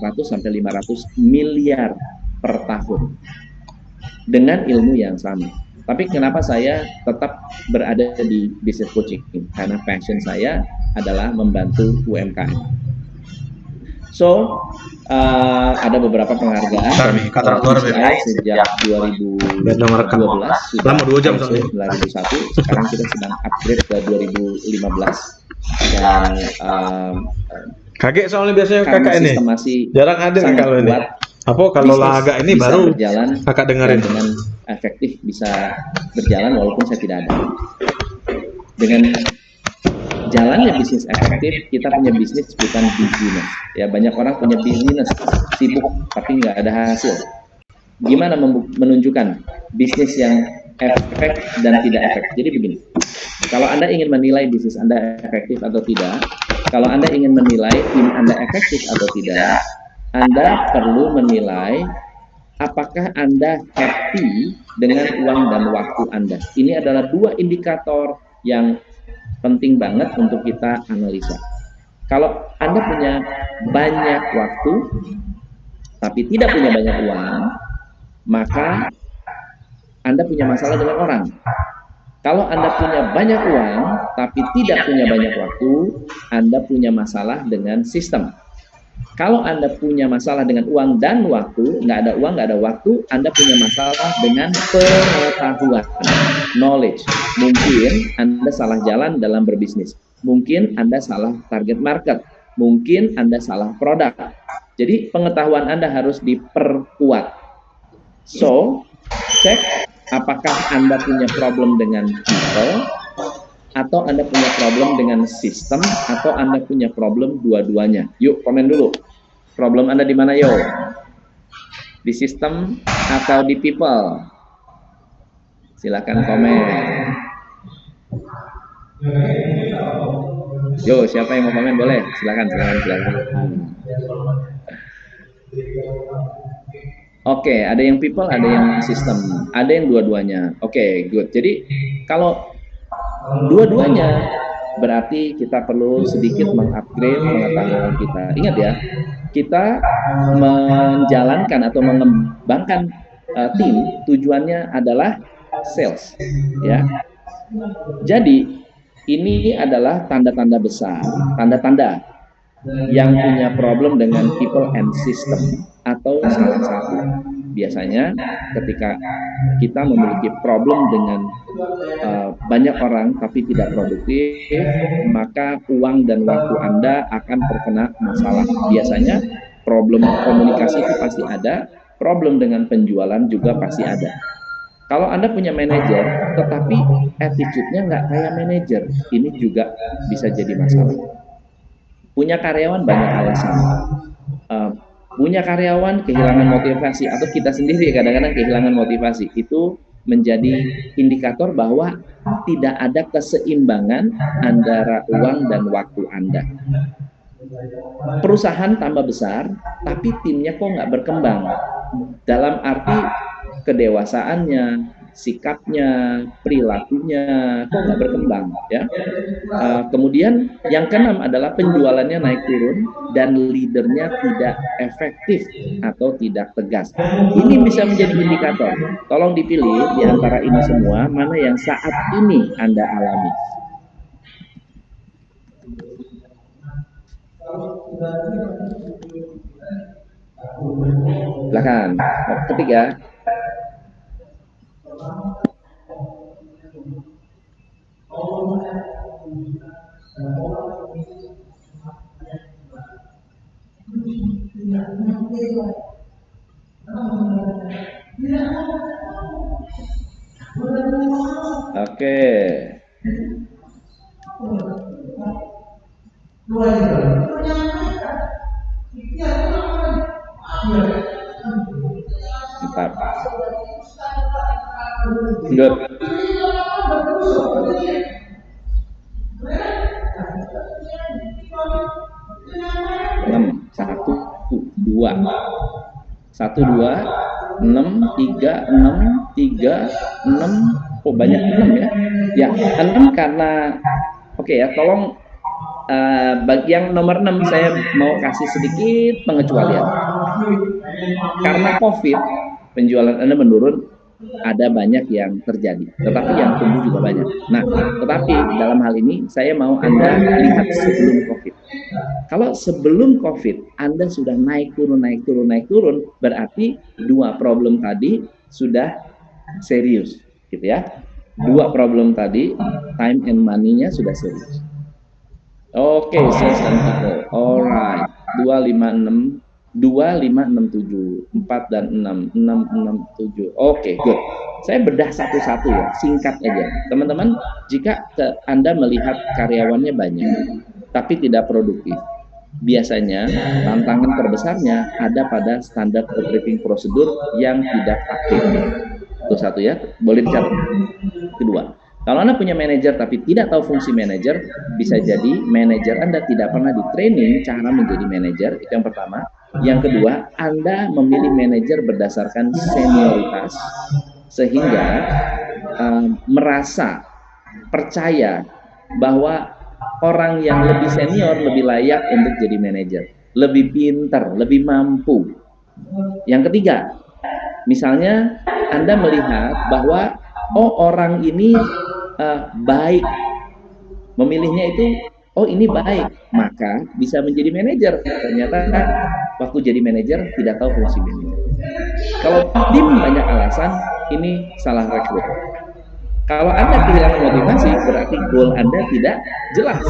sampai 500 miliar per tahun dengan ilmu yang sama. Tapi kenapa saya tetap berada di business coaching? Karena passion saya adalah membantu UMKM. So, ada beberapa penghargaan dari PCI sejak 2012 sudah ISO 9001. Sekarang kita sedang upgrade ke 2015 dan kakek soalnya biasanya kakak ini jarang ada kalau ini. Apa kalau laga ini baru berjalan kakak dengerin dengan efektif bisa berjalan walaupun saya tidak ada. Dengan jalannya bisnis efektif, kita punya bisnis bukan bisnis. Ya, banyak orang punya bisnis sibuk tapi nggak ada hasil. Gimana menunjukkan bisnis yang efektif dan tidak efektif? Jadi begini, kalau Anda ingin menilai bisnis Anda efektif atau tidak, kalau Anda ingin menilai tim Anda efektif atau tidak, Anda perlu menilai apakah Anda happy dengan uang dan waktu Anda. Ini adalah dua indikator yang penting banget untuk kita analisa. Kalau Anda punya banyak waktu tapi tidak punya banyak uang, maka Anda punya masalah dengan orang. Kalau Anda punya banyak uang tapi tidak punya banyak waktu, Anda punya masalah dengan sistem. Kalau Anda punya masalah dengan uang dan waktu, nggak ada uang, nggak ada waktu, Anda punya masalah dengan pengetahuan, knowledge. Mungkin Anda salah jalan dalam berbisnis. Mungkin Anda salah target market. Mungkin Anda salah produk. Jadi pengetahuan Anda harus diperkuat. So, cek apakah Anda punya problem dengan people, atau Anda punya problem dengan sistem, atau Anda punya problem dua-duanya. Yuk, komen dulu. Problem Anda di mana, yo? Di sistem atau di people? Silakan komen. Yo, siapa yang mau komen? Boleh. Silakan. Oke, ada yang people, ada yang sistem, ada yang dua-duanya. Oke, good. Jadi kalau dua-duanya berarti kita perlu sedikit mengupgrade pengetahuan kita. Ingat ya, kita menjalankan atau mengembangkan tim tujuannya adalah sales, ya. Jadi ini adalah tanda-tanda besar, tanda-tanda yang punya problem dengan people and system atau salah satu. Biasanya ketika kita memiliki problem dengan banyak orang tapi tidak produktif, maka uang dan waktu Anda akan terkena masalah. Biasanya problem komunikasi itu pasti ada, problem dengan penjualan juga pasti ada. Kalau Anda punya manajer tetapi attitude-nya nggak kayak manajer, ini juga bisa jadi masalah. Punya karyawan banyak alasan. Punya karyawan kehilangan motivasi, atau kita sendiri kadang-kadang kehilangan motivasi, itu menjadi indikator bahwa tidak ada keseimbangan antara uang dan waktu Anda. Perusahaan tambah besar, tapi timnya kok nggak berkembang. Dalam arti kedewasaannya, sikapnya, perilakunya kok nggak berkembang, ya. Kemudian yang keenam adalah penjualannya naik turun dan leadernya tidak efektif atau tidak tegas. Ini bisa menjadi indikator. Tolong dipilih di antara ini semua mana yang saat ini Anda alami. Silakan. Ketiga. Oke. Mantap. Good. 6. Oh, banyak 6 ya. Ya, 6 karena oke ya, tolong yang nomor 6 saya mau kasih sedikit pengecualian. Karena COVID, penjualan Anda menurun, ada banyak yang terjadi, tetapi yang tumbuh juga banyak. Nah, tetapi dalam hal ini saya mau Anda lihat sebelum COVID. Kalau sebelum COVID Anda sudah naik turun, berarti dua problem tadi sudah serius, gitu ya. Dua problem tadi, time and money-nya sudah serius. Oke, sales and people. Alright. 256 2567 4 dan 6 667. Oke, good. Saya bedah satu-satu ya, singkat aja. Teman-teman, jika Anda melihat karyawannya banyak tapi tidak produktif, biasanya tantangan terbesarnya ada pada standar operating prosedur yang tidak aktif. Itu satu ya, boleh dicatat. Kedua, kalau Anda punya manajer tapi tidak tahu fungsi manajer, bisa jadi manajer Anda tidak pernah di training cara menjadi manajer, itu yang pertama. Yang kedua, Anda memilih manajer berdasarkan senioritas, sehingga merasa percaya bahwa orang yang lebih senior lebih layak untuk jadi manajer, lebih pintar, lebih mampu. Yang ketiga, misalnya Anda melihat bahwa orang ini baik, memilihnya itu ini baik, maka bisa menjadi manajer. Ternyata waktu jadi manajer tidak tahu fungsi manajer. Kalau tim banyak alasan, ini salah rekrut. Kalau Anda kehilangan motivasi, berarti goal Anda tidak jelas.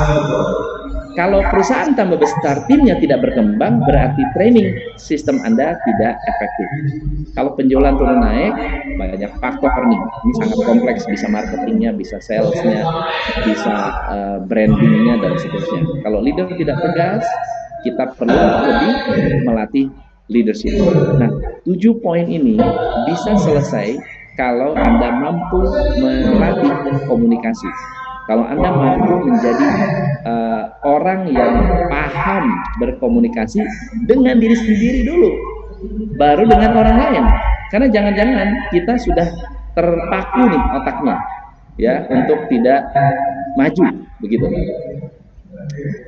Kalau perusahaan tambah besar, timnya tidak berkembang, berarti training sistem Anda tidak efektif. Kalau penjualan turun naik, banyak faktor nih. Ini sangat kompleks, bisa marketingnya, bisa salesnya, bisa brandingnya, dan seterusnya. Kalau leader tidak tegas, kita perlu lebih melatih leadership. Nah, 7 poin ini bisa selesai kalau Anda mampu melatih komunikasi. Kalau Anda mampu menjadi orang yang paham berkomunikasi dengan diri sendiri dulu, baru dengan orang lain. Karena jangan-jangan kita sudah terpaku nih otaknya, ya, untuk tidak maju, begitu.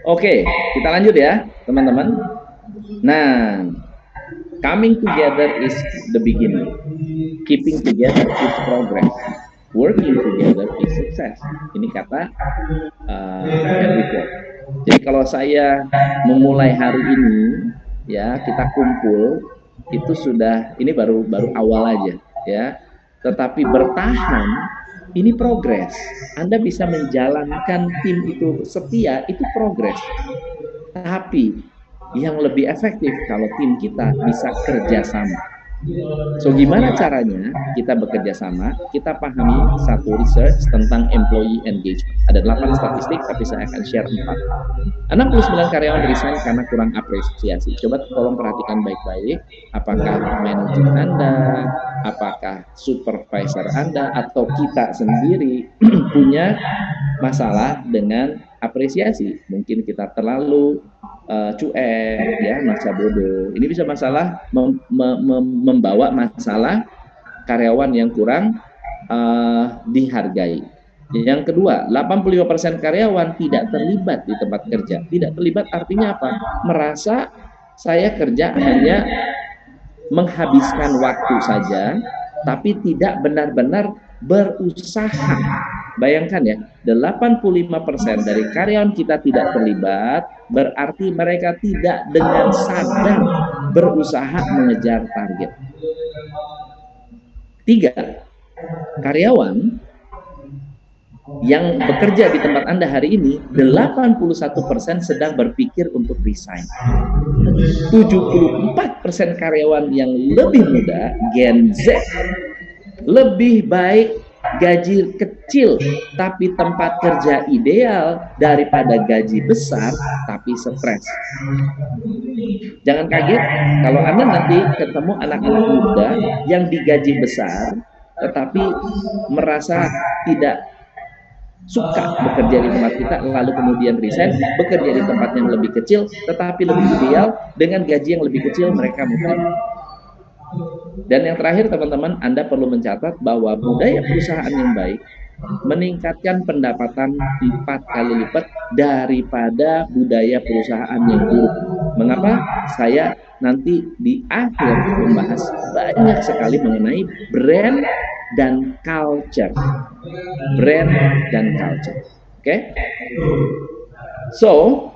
Oke, kita lanjut ya, teman-teman. Nah, coming together is the beginning. Keeping together is progress. Working together is success. Ini kata Henry Ford. Jadi kalau saya memulai hari ini, ya, kita kumpul, itu sudah, ini baru awal aja, ya. Tetapi bertahan, ini progres. Anda bisa menjalankan tim itu setia, itu progres. Tapi yang lebih efektif kalau tim kita bisa kerjasama. So, gimana caranya kita bekerja sama? Kita pahami satu research tentang employee engagement. Ada 8 statistik, tapi saya akan share 4. 69 karyawan resign karena kurang apresiasi. Coba tolong perhatikan baik-baik, apakah manajer Anda, apakah supervisor Anda, atau kita sendiri punya masalah dengan apresiasi. Mungkin kita terlalu cuek, ya, masa bodoh. Ini bisa masalah membawa masalah karyawan yang kurang dihargai. Yang kedua, 85% karyawan tidak terlibat di tempat kerja. Tidak terlibat artinya apa? Merasa saya kerja hanya menghabiskan waktu saja, tapi tidak benar-benar berusaha. Bayangkan ya, 85% dari karyawan kita tidak terlibat, berarti mereka tidak dengan sadar berusaha mengejar target. 3, karyawan yang bekerja di tempat Anda hari ini, 81% sedang berpikir untuk resign. 74% karyawan yang lebih muda, Gen Z, lebih baik gaji kecil tapi tempat kerja ideal daripada gaji besar tapi stres. Jangan kaget kalau Anda nanti ketemu anak-anak muda yang digaji besar tetapi merasa tidak suka bekerja di tempat kita, lalu kemudian resign, bekerja di tempat yang lebih kecil tetapi lebih ideal dengan gaji yang lebih kecil, mereka mungkin. Dan yang terakhir, teman-teman, Anda perlu mencatat bahwa budaya perusahaan yang baik meningkatkan pendapatan 4 kali lipat daripada budaya perusahaan yang buruk. Mengapa? Saya nanti di akhir membahas banyak sekali mengenai brand dan culture. Brand dan culture. Oke? So,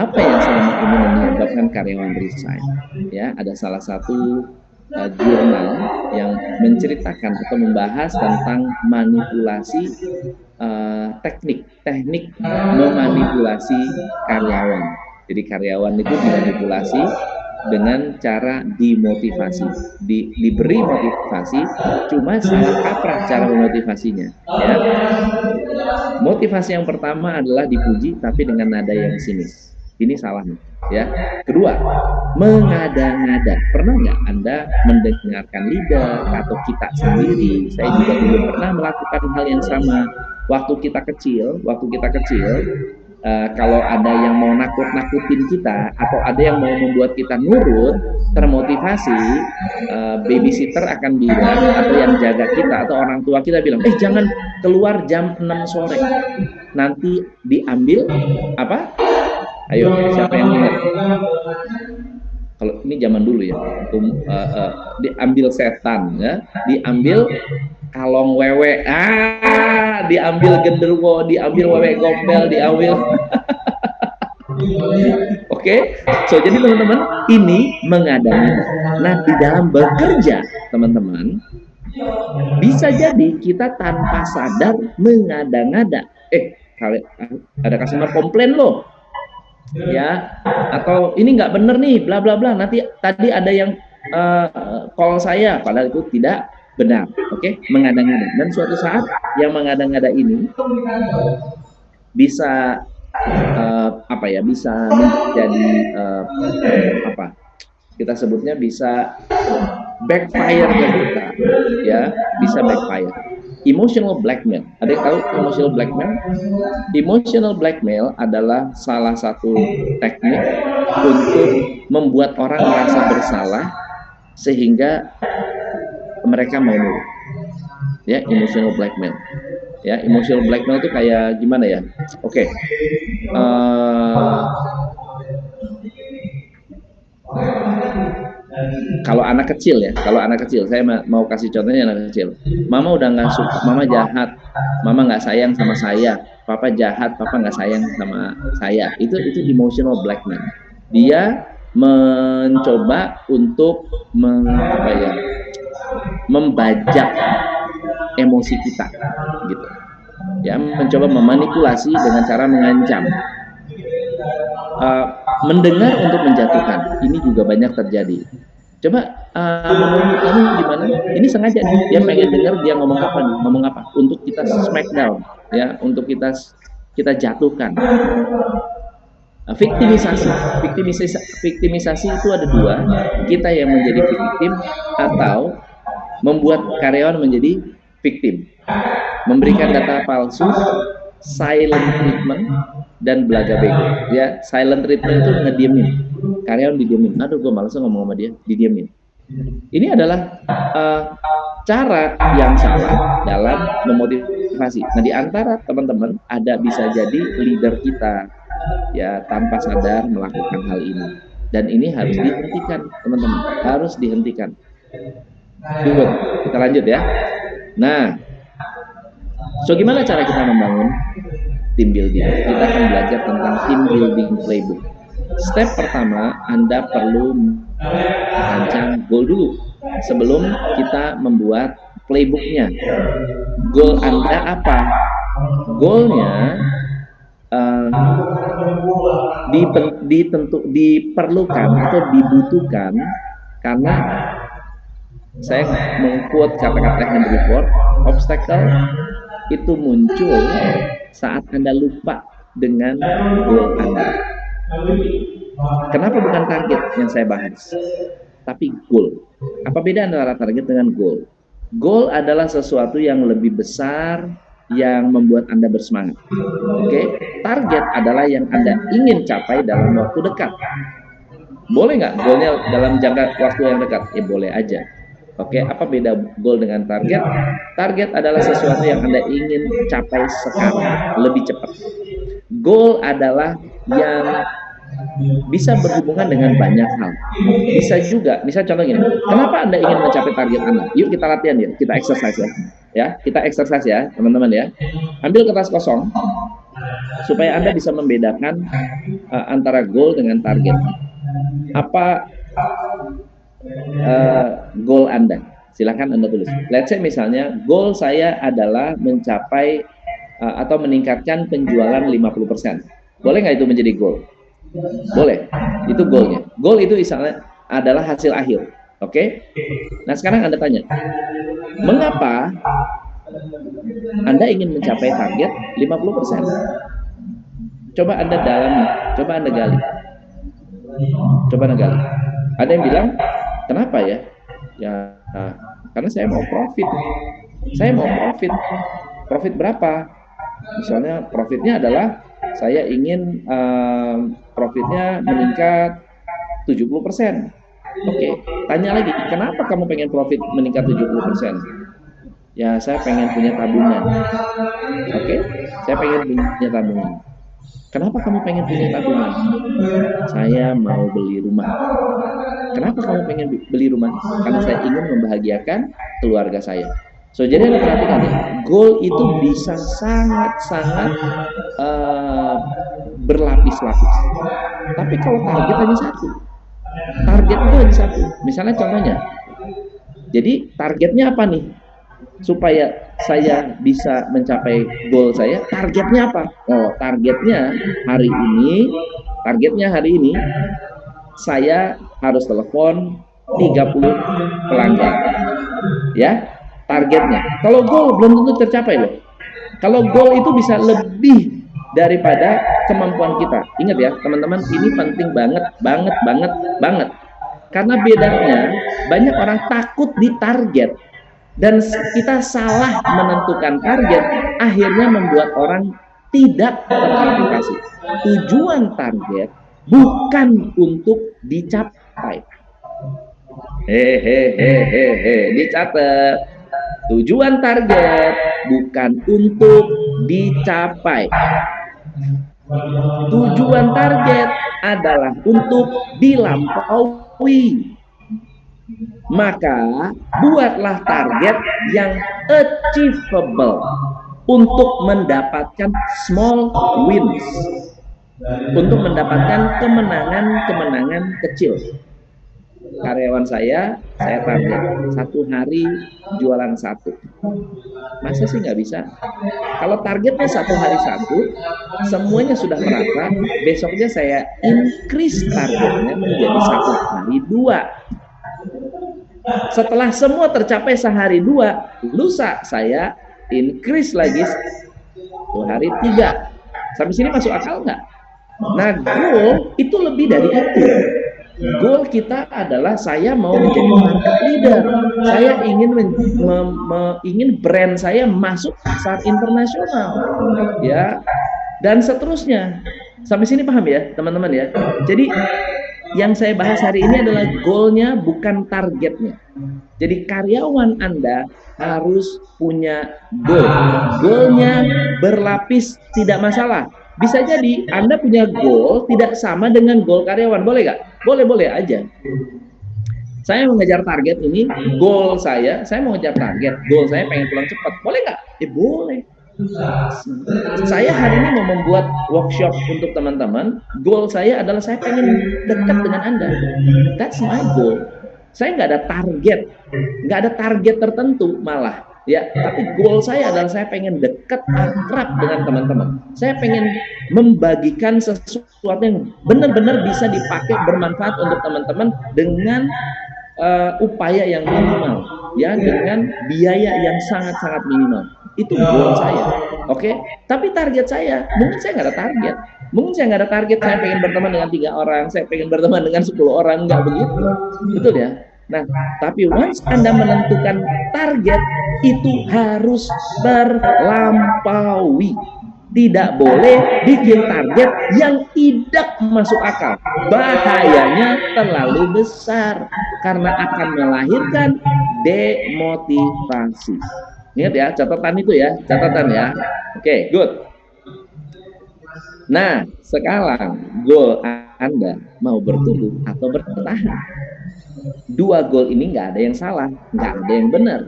apa yang selama ini menyebabkan karyawan resign? Ya, ada salah satu jurnal yang menceritakan atau membahas tentang manipulasi teknik memanipulasi karyawan. Jadi karyawan itu dimanipulasi dengan cara dimotivasi, diberi motivasi, cuma salah kaprah cara memotivasinya. Ya. Motivasi yang pertama adalah dipuji, tapi dengan nada yang sinis. Ini salahnya, ya. Kedua, mengada-ngada. Pernah nggak Anda mendengarkan leader atau kita sendiri? Saya juga dulu pernah melakukan hal yang sama. Waktu kita kecil, kalau ada yang mau nakut-nakutin kita atau ada yang mau membuat kita nurut, termotivasi, babysitter akan bilang, atau yang jaga kita atau orang tua kita bilang, jangan keluar jam 6 sore, nanti diambil apa? Ayo, siapa yang ingat? Kalau ini zaman dulu ya, diambil setan, ya, diambil kalong wewe, diambil genderuwo, diambil wewe gombel, diambil. Oke, so jadi teman-teman, ini mengada-ngada. Nah, di dalam bekerja, teman-teman, bisa jadi kita tanpa sadar mengada-ngada. Ada customer komplain loh, ya, atau ini nggak bener nih, bla bla bla. Nanti tadi ada yang call saya, padahal itu tidak benar. Oke, mengada-ngada. Dan suatu saat yang mengada-ngada ini bisa bisa menjadi kita sebutnya bisa backfire ke kita, ya, bisa backfire. Emotional blackmail. Ada yang tahu emotional blackmail? Emotional blackmail adalah salah satu teknik untuk membuat orang merasa bersalah sehingga mereka mau nurut. Ya, emotional blackmail. Ya, emotional blackmail itu kayak gimana ya? Oke. Kalau anak kecil, saya mau kasih contohnya anak kecil. Mama udah nggak suka, mama jahat, mama nggak sayang sama saya, papa jahat, papa nggak sayang sama saya. Itu emotional blackmail. Dia mencoba untuk membajak emosi kita, gitu. Ya, mencoba memanipulasi dengan cara mengancam. Mendengar untuk menjatuhkan, ini juga banyak terjadi. Coba menurut kamu gimana? Ini sengaja dia pengen dengar dia ngomong apa untuk kita smackdown, ya, untuk kita jatuhkan. Viktimisasi itu ada dua, kita yang menjadi victim atau membuat karyawan menjadi victim, memberikan data palsu, silent treatment, dan belaga bego. Ya, silent treatment itu ngediemin, karyawan didiemin. Aduh, gue malas ngomong sama dia, didiemin. Ini adalah cara yang salah dalam memotivasi. Nah, di antara teman-teman ada bisa jadi leader kita, ya, tanpa sadar melakukan hal ini, dan ini harus dihentikan, teman-teman, harus dihentikan. Tunggu, kita lanjut ya. Nah, so gimana cara kita membangun team building? Kita akan belajar tentang team building playbook. Step pertama, Anda perlu merancang goal dulu sebelum kita membuat playbooknya. Goal Anda apa? Goalnya diperlukan atau dibutuhkan karena saya mengquote kata-kata Henry Ford, obstacle itu muncul saat Anda lupa dengan goal Anda. Kenapa bukan target yang saya bahas, tapi goal? Apa beda antara target dengan goal? Goal adalah sesuatu yang lebih besar yang membuat Anda bersemangat. Oke? Target adalah yang Anda ingin capai dalam waktu dekat. Boleh nggak goalnya dalam jangka waktu yang dekat? Boleh aja. Oke, apa beda goal dengan target? Target adalah sesuatu yang Anda ingin capai sekarang, lebih cepat. Goal adalah yang bisa berhubungan dengan banyak hal. Bisa juga, misal contoh gini, kenapa Anda ingin mencapai target Anda? Yuk kita latihan ya, kita exercise ya. Ya, kita exercise ya, teman-teman ya. Ambil kertas kosong supaya Anda bisa membedakan antara goal dengan target. Apa goal Anda? Silahkan Anda tulis. Let's say misalnya goal saya adalah mencapai atau meningkatkan penjualan 50%. Boleh nggak itu menjadi goal? Boleh. Itu goalnya. Goal itu misalnya adalah hasil akhir. Oke? Nah sekarang Anda tanya, mengapa Anda ingin mencapai target 50%? Coba Anda dalami, coba Anda gali. Coba Anda gali. Ada yang bilang, kenapa ya? Ya, karena saya mau profit. Saya mau profit. Profit berapa? Misalnya profitnya adalah saya ingin profitnya meningkat 70%. Oke, tanya lagi, kenapa kamu pengen profit meningkat 70%? Ya, saya pengen punya tabungan. Oke, saya pengen punya tabungan. Kenapa kamu pengen punya tabungan? Saya mau beli rumah. Kenapa kamu pengen beli rumah? Karena saya ingin membahagiakan keluarga saya. So, jadi Anda perhatikan ya, goal itu bisa sangat-sangat berlapis-lapis. Tapi kalau target hanya satu. Target itu hanya satu. Misalnya contohnya, jadi targetnya apa nih? Supaya saya bisa mencapai goal saya, targetnya apa? Oh, targetnya hari ini saya harus telepon 30 pelanggan. Ya, targetnya. Kalau goal belum tentu tercapai loh. Kalau goal itu bisa lebih daripada kemampuan kita. Ingat ya, teman-teman, ini penting banget. Karena bedanya banyak orang takut di target. Dan kita salah menentukan target, akhirnya membuat orang tidak termotivasi. Tujuan target bukan untuk dicapai. Dicatat. Tujuan target bukan untuk dicapai. Tujuan target adalah untuk dilampaui. Maka buatlah target yang achievable untuk mendapatkan small wins, untuk mendapatkan kemenangan kecil. Karyawan saya target 1 hari jualan 1. Masa sih nggak bisa? Kalau targetnya 1 hari 1, semuanya sudah merata, besoknya saya increase targetnya menjadi 1 hari 2. Setelah semua tercapai sehari 2, lusa saya increase lagi 1 hari 3. Sampai sini masuk akal nggak? Nah, goal itu lebih dari itu. Goal kita adalah saya mau menjadi market leader. Saya ingin brand saya masuk pasar internasional, ya, dan seterusnya. Sampai sini paham ya, teman-teman ya? Jadi yang saya bahas hari ini adalah goalnya, bukan targetnya. Jadi karyawan Anda harus punya goal. Goalnya berlapis, tidak masalah. Bisa jadi Anda punya goal tidak sama dengan goal karyawan. Boleh nggak? Boleh aja. Saya mengejar target ini, goal saya mau ngejar target. Goal saya pengen pulang cepat. Boleh nggak? Boleh. Saya hari ini mau membuat workshop untuk teman-teman. Goal saya adalah saya pengen dekat dengan Anda. That's my goal. Saya nggak ada target tertentu malah, ya. Tapi goal saya adalah saya pengen dekat, akrab dengan teman-teman. Saya pengen membagikan sesuatu yang benar-benar bisa dipakai, bermanfaat untuk teman-teman dengan upaya yang minimal, ya, dengan biaya yang sangat-sangat minimal. Itu goal saya, oke? Tapi target saya, mungkin saya nggak ada target. Saya pengen berteman dengan 3 orang, saya pengen berteman dengan 10 orang, nggak begitu. Betul ya? Nah, tapi once Anda menentukan target, itu harus terlampaui. Tidak boleh bikin target yang tidak masuk akal. Bahayanya terlalu besar karena akan melahirkan demotivasi. Ingat ya, catatan itu ya, catatan ya. Oke, good. Nah, sekarang goal Anda mau bertumbuh atau bertahan. Dua goal ini nggak ada yang salah, nggak ada yang benar.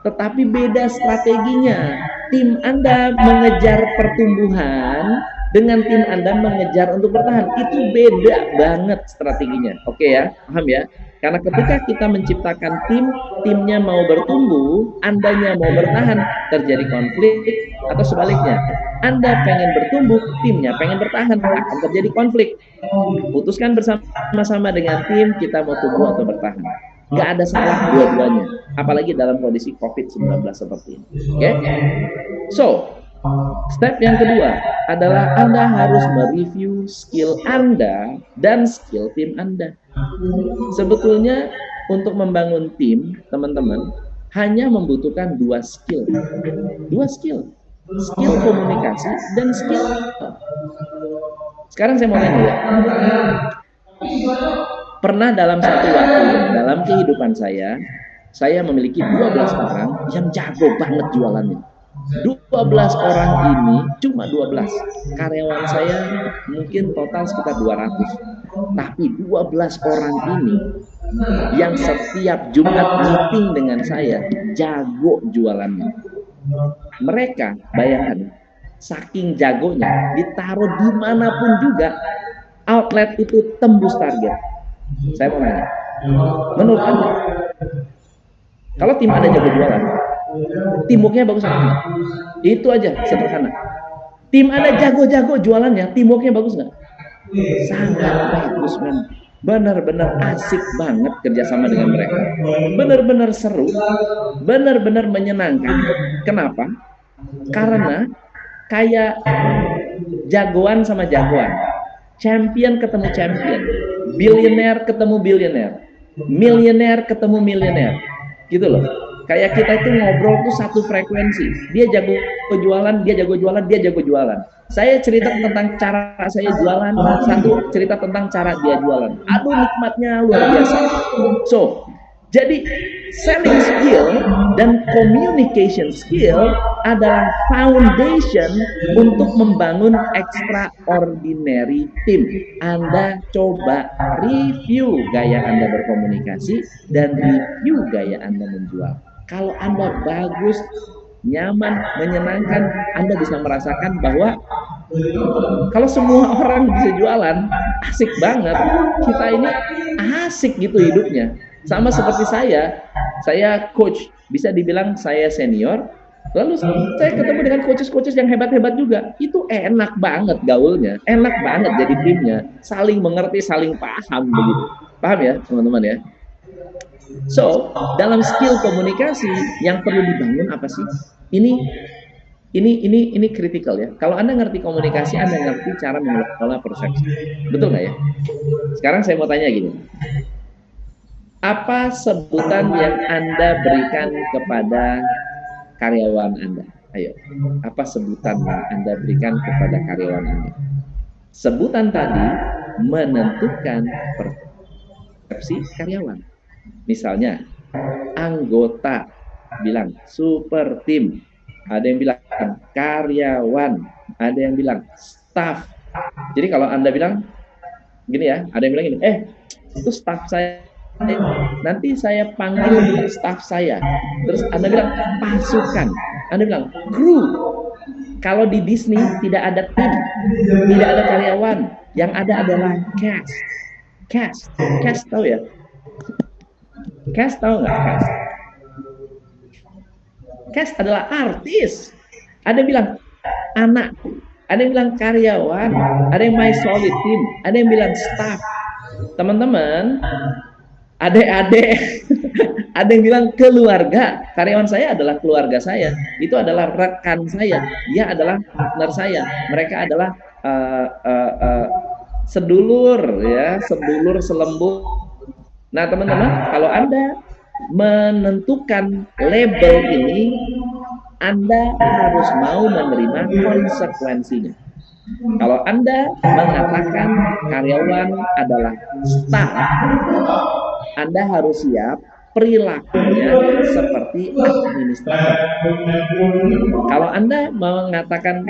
Tetapi beda strateginya. Tim Anda mengejar pertumbuhan dengan tim Anda mengejar untuk bertahan. Itu beda banget strateginya. Oke ya, paham ya? Karena ketika kita menciptakan tim, timnya mau bertumbuh, Andanya mau bertahan, terjadi konflik, atau sebaliknya. Anda pengen bertumbuh, timnya pengen bertahan, akan terjadi konflik. Putuskan bersama-sama dengan tim, kita mau tumbuh atau bertahan. Nggak ada salah dua-duanya, apalagi dalam kondisi COVID-19 seperti ini. Oke? So, step yang kedua adalah Anda harus mereview skill Anda dan skill tim Anda. Sebetulnya untuk membangun tim, teman-teman, hanya membutuhkan dua skill. Skill komunikasi dan skill. Sekarang saya mau tanya ya. Pernah dalam satu waktu, dalam kehidupan saya memiliki 12 orang yang jago banget jualannya. 12 orang ini, cuma 12. Karyawan saya mungkin total sekitar 200. Tapi 12 orang ini yang setiap Jumat meeting dengan saya, jago jualannya. Mereka, bayangkan, saking jagonya, ditaruh dimanapun juga, outlet itu tembus target. Saya mau nanya, menurut Anda, kalau tim Anda jago jualan, teamworknya bagus nggak? Itu aja, sederhana. Tim Anda jago-jago jualannya, teamworknya bagus nggak? Sangat bagus, men. Benar-benar asik banget kerjasama dengan mereka. Benar-benar seru, benar-benar menyenangkan. Kenapa? Karena kayak jagoan sama jagoan, champion ketemu champion, billionaire ketemu billionaire, millionaire ketemu millionaire, gitu loh. Kayak kita itu ngobrol tuh satu frekuensi. Dia jago jualan, dia jago jualan, dia jago jualan. Saya cerita tentang cara saya jualan, satu cerita tentang cara dia jualan. Aduh, nikmatnya luar biasa. So, jadi selling skill dan communication skill adalah foundation untuk membangun extraordinary team. Anda coba review gaya Anda berkomunikasi dan review gaya Anda menjual. Kalau Anda bagus, nyaman, menyenangkan, Anda bisa merasakan bahwa kalau semua orang bisa jualan, asik banget. Kita ini asik gitu hidupnya. Sama seperti saya coach, bisa dibilang saya senior, lalu saya ketemu dengan coaches-coaches yang hebat-hebat juga. Itu enak banget gaulnya, enak banget jadi timnya, saling mengerti, saling paham begitu. Paham ya, teman-teman ya? So, dalam skill komunikasi yang perlu dibangun apa sih? Ini kritikal ya. Kalau Anda ngerti komunikasi, Anda ngerti cara mengelola persepsi. Betul nggak ya? Sekarang saya mau tanya gini. Apa sebutan yang Anda berikan kepada karyawan Anda? Ayo, apa sebutan yang Anda berikan kepada karyawan Anda? Sebutan tadi menentukan persepsi karyawan. Misalnya, anggota bilang super tim, ada yang bilang karyawan, ada yang bilang staff. Jadi kalau Anda bilang gini ya, ada yang bilang gini, itu staff saya, nanti saya panggil staff saya. Terus Anda bilang pasukan, Anda bilang kru. Kalau di Disney tidak ada tim, tidak ada karyawan, yang ada adalah cast tahu ya? Cast tahu nggak? Cast adalah artis. Ada yang bilang anak, ada yang bilang karyawan, ada yang my solid team, ada yang bilang staff. Teman-teman, adik-adik, ada yang bilang keluarga. Karyawan saya adalah keluarga saya. Itu adalah rekan saya. Dia adalah partner saya. Mereka adalah sedulur ya, sedulur selembut. Nah, teman-teman, kalau Anda menentukan label ini, Anda harus mau menerima konsekuensinya. Kalau Anda mengatakan karyawan adalah staff, Anda harus siap perilakunya seperti administrator. Kalau Anda mengatakan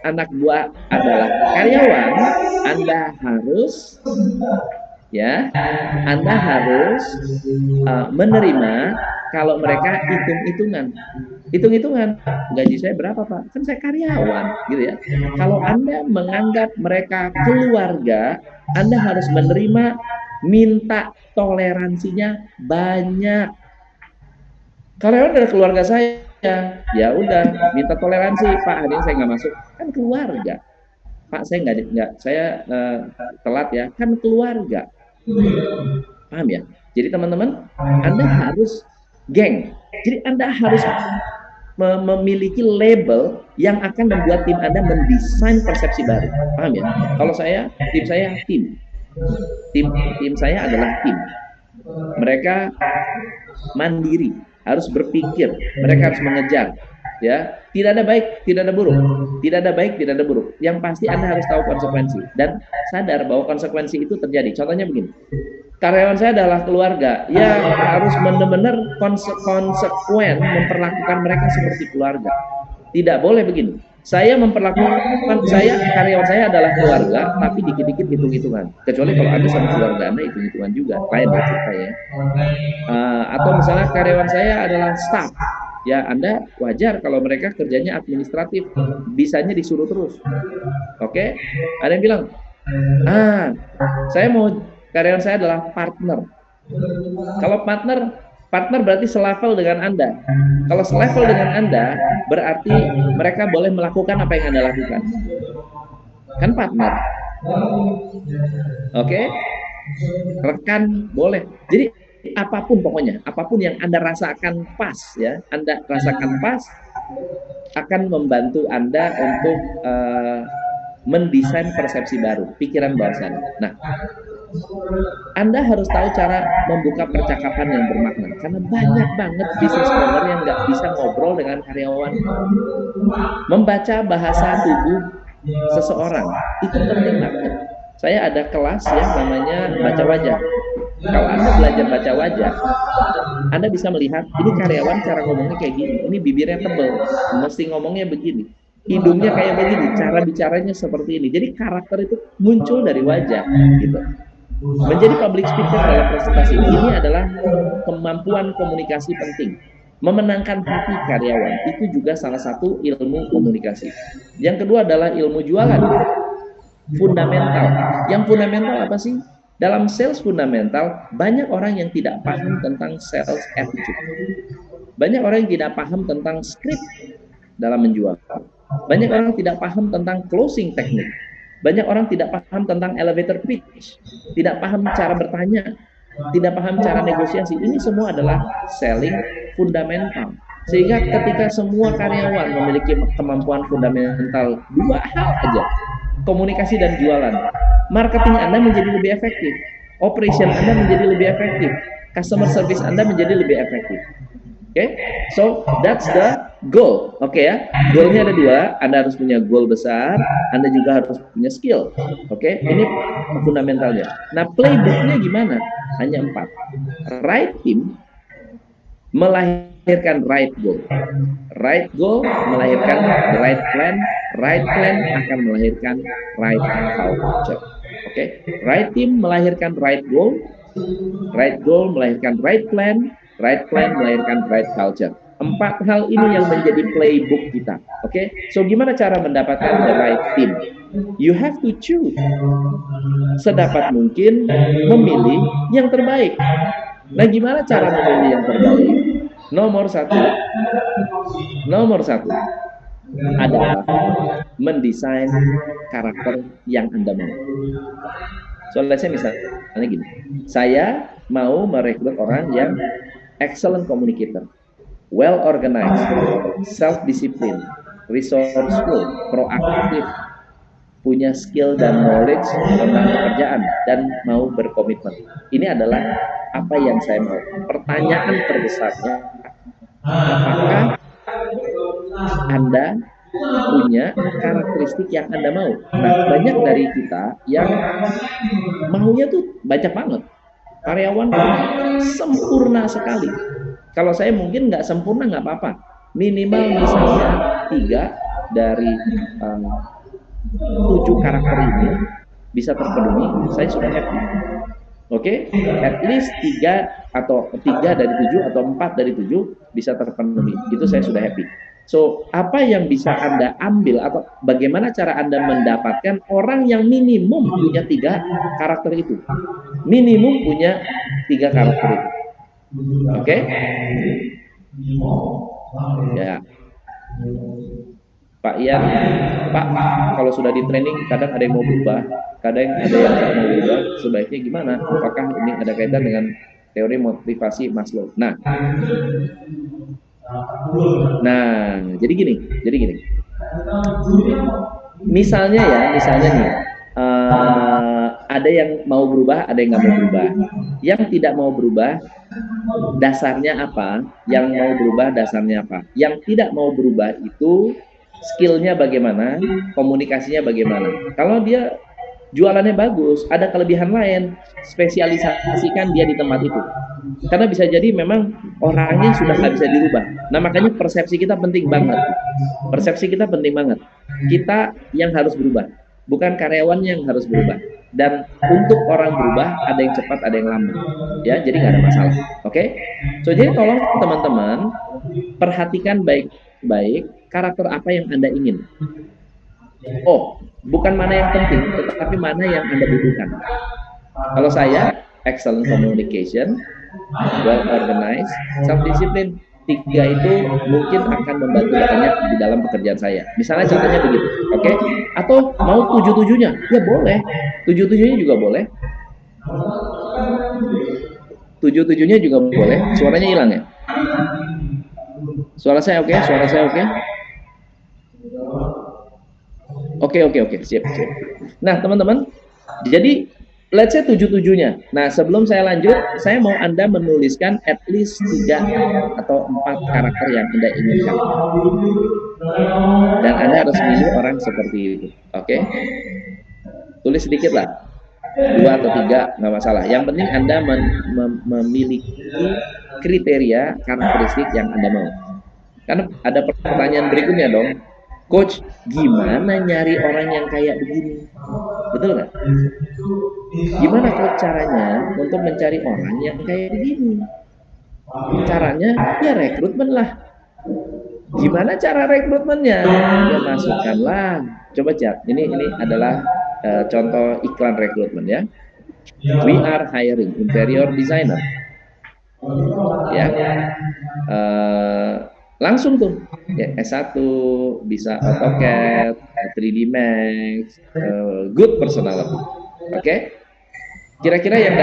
anak buah adalah karyawan, Anda harus menerima kalau mereka hitung-hitungan gaji saya berapa Pak, kan saya karyawan gitu ya. Kalau Anda menganggap mereka keluarga, Anda harus menerima, minta toleransinya banyak. Karyawan adalah keluarga saya, ya udah minta toleransi Pak, hari ini saya nggak masuk, kan keluarga Pak, saya telat ya, kan keluarga. Paham ya? Jadi teman-teman, Anda harus geng. Jadi Anda harus memiliki label yang akan membuat tim Anda mendesain persepsi baru. Paham ya? Kalau tim saya adalah tim. Mereka mandiri, harus berpikir, mereka harus mengejar. Ya, tidak ada baik, tidak ada buruk. Tidak ada baik, tidak ada buruk. Yang pasti Anda harus tahu konsekuensi dan sadar bahwa konsekuensi itu terjadi. Contohnya begini. Karyawan saya adalah keluarga, ya harus benar-benar konsekuen memperlakukan mereka seperti keluarga. Tidak boleh begini. Karyawan saya adalah keluarga, tapi dikit-dikit hitung-hitungan. Kecuali kalau Anda sama keluarga Anda hitung-hitungan juga, lain cerita ya. Atau misalnya karyawan saya adalah staff, ya Anda wajar kalau mereka kerjanya administratif, bisanya disuruh terus. Oke? Ada yang bilang, karyawan saya adalah partner. Kalau partner berarti selevel dengan Anda. Kalau selevel dengan Anda, berarti mereka boleh melakukan apa yang Anda lakukan. Kan partner. Oke? Rekan boleh. Jadi apapun pokoknya, apapun yang Anda rasakan pas ya, Anda rasakan pas akan membantu Anda untuk mendesain persepsi baru, pikiran bawah sana. Nah, Anda harus tahu cara membuka percakapan yang bermakna. Karena banyak banget business owner yang nggak bisa ngobrol dengan karyawan. Membaca bahasa tubuh seseorang, itu penting banget. Saya ada kelas yang namanya baca wajah. Kalau Anda belajar baca wajah, Anda bisa melihat, ini karyawan cara ngomongnya kayak gini. Ini bibirnya tebal, mesti ngomongnya begini. Hidungnya kayak begini, cara bicaranya seperti ini. Jadi karakter itu muncul dari wajah, gitu. Menjadi public speaker dalam presentasi ini adalah kemampuan komunikasi penting. Memenangkan hati karyawan itu juga salah satu ilmu komunikasi. Yang kedua adalah ilmu jualan. Fundamental. Yang fundamental apa sih? Dalam sales fundamental, banyak orang yang tidak paham tentang sales attitude. Banyak orang yang tidak paham tentang script dalam menjual. Banyak orang tidak paham tentang closing technique. Banyak orang tidak paham tentang elevator pitch, tidak paham cara bertanya, tidak paham cara negosiasi. Ini semua adalah selling fundamental. Sehingga ketika semua karyawan memiliki kemampuan fundamental, dua hal aja, komunikasi dan jualan, marketing Anda menjadi lebih efektif, operation Anda menjadi lebih efektif, customer service Anda menjadi lebih efektif. Oke, so that's the goal. Oke ya, goalnya ada dua. Anda harus punya goal besar, Anda juga harus punya skill. Oke, ini fundamentalnya. Nah, playbooknya gimana? Hanya 4. Right team melahirkan right goal. Right goal melahirkan the right plan. Right plan akan melahirkan right culture. Oke, right team melahirkan right goal. Right goal melahirkan right plan. Right plan melahirkan right culture. 4 hal ini yang menjadi playbook kita. Oke, so gimana cara mendapatkan the right team? You have to choose. Sedapat mungkin memilih yang terbaik. Nah, gimana cara memilih yang terbaik? Nomor satu adalah mendesain karakter yang Anda mau. So, let's say misalnya gini, saya mau merekrut orang yang excellent communicator, well organized, self-discipline, resourceful, proaktif, punya skill dan knowledge tentang pekerjaan, dan mau berkomitmen. Ini adalah apa yang saya mau. Pertanyaan terbesarnya, apakah Anda punya karakteristik yang Anda mau. Nah, banyak dari kita yang maunya tuh banyak banget. Karyawan sempurna sekali. Kalau saya mungkin nggak sempurna nggak apa-apa. Minimal misalnya 3 dari 7 karakter ini bisa terpenuhi, saya sudah happy. Oke, at least 3 dari 7 atau 4 dari 7 bisa terpenuhi. Itu saya sudah happy. So, apa yang bisa Anda ambil atau bagaimana cara Anda mendapatkan orang yang minimum punya 3 karakter itu? Minimum punya 3 karakter itu. Oke? Ya. Pak Ian, Pak, kalau sudah di training kadang ada yang mau berubah, kadang ada yang nggak mau berubah, sebaiknya gimana? Apakah ini ada kaitan dengan teori motivasi Maslow? Nah, jadi gini. Misalnya nih, ada yang mau berubah, ada yang nggak mau berubah. Yang tidak mau berubah, dasarnya apa? Yang mau berubah, dasarnya apa? Yang tidak mau berubah itu skillnya bagaimana, komunikasinya bagaimana. Kalau dia jualannya bagus, ada kelebihan lain, spesialisasikan dia di tempat itu. Karena bisa jadi memang orangnya sudah nggak bisa dirubah. Nah, makanya persepsi kita penting banget. Kita yang harus berubah, bukan karyawan yang harus berubah. Dan untuk orang berubah, ada yang cepat, ada yang lama. Ya, jadi nggak ada masalah. Oke? So, jadi tolong teman-teman perhatikan baik-baik karakter apa yang Anda ingin. Oh, bukan mana yang penting, tetapi mana yang Anda butuhkan. Kalau saya, excellent communication, well organized, self-discipline. 3 itu mungkin akan membantu banyak di dalam pekerjaan saya. Misalnya contohnya begitu, oke? Atau mau 7-7-nya? Ya boleh. 7-7-nya juga boleh. 7-7-nya juga boleh. Suaranya hilang ya? Suara saya oke? Oke, siap. Nah, teman-teman, jadi let's say 7-7-nya. Nah, sebelum saya lanjut, saya mau Anda menuliskan at least 3 atau 4 karakter yang Anda inginkan. Dan Anda harus milih orang seperti itu. Oke? Tulis sedikit lah. 2 atau 3, nggak masalah. Yang penting Anda memiliki kriteria karakteristik yang Anda mau. Karena ada pertanyaan berikutnya dong. Coach, gimana nyari orang yang kayak begini? Betul nggak? Gimana coach caranya untuk mencari orang yang kayak begini? Caranya ya rekrutmen lah. Gimana cara rekrutmennya? Ya masukkanlah. Coba chat. Ini adalah contoh iklan rekrutmen ya. We are hiring interior designer. Ya. Langsung tuh ya, S1 bisa AutoCAD, 3D Max, good personality. Oke? Kira-kira yang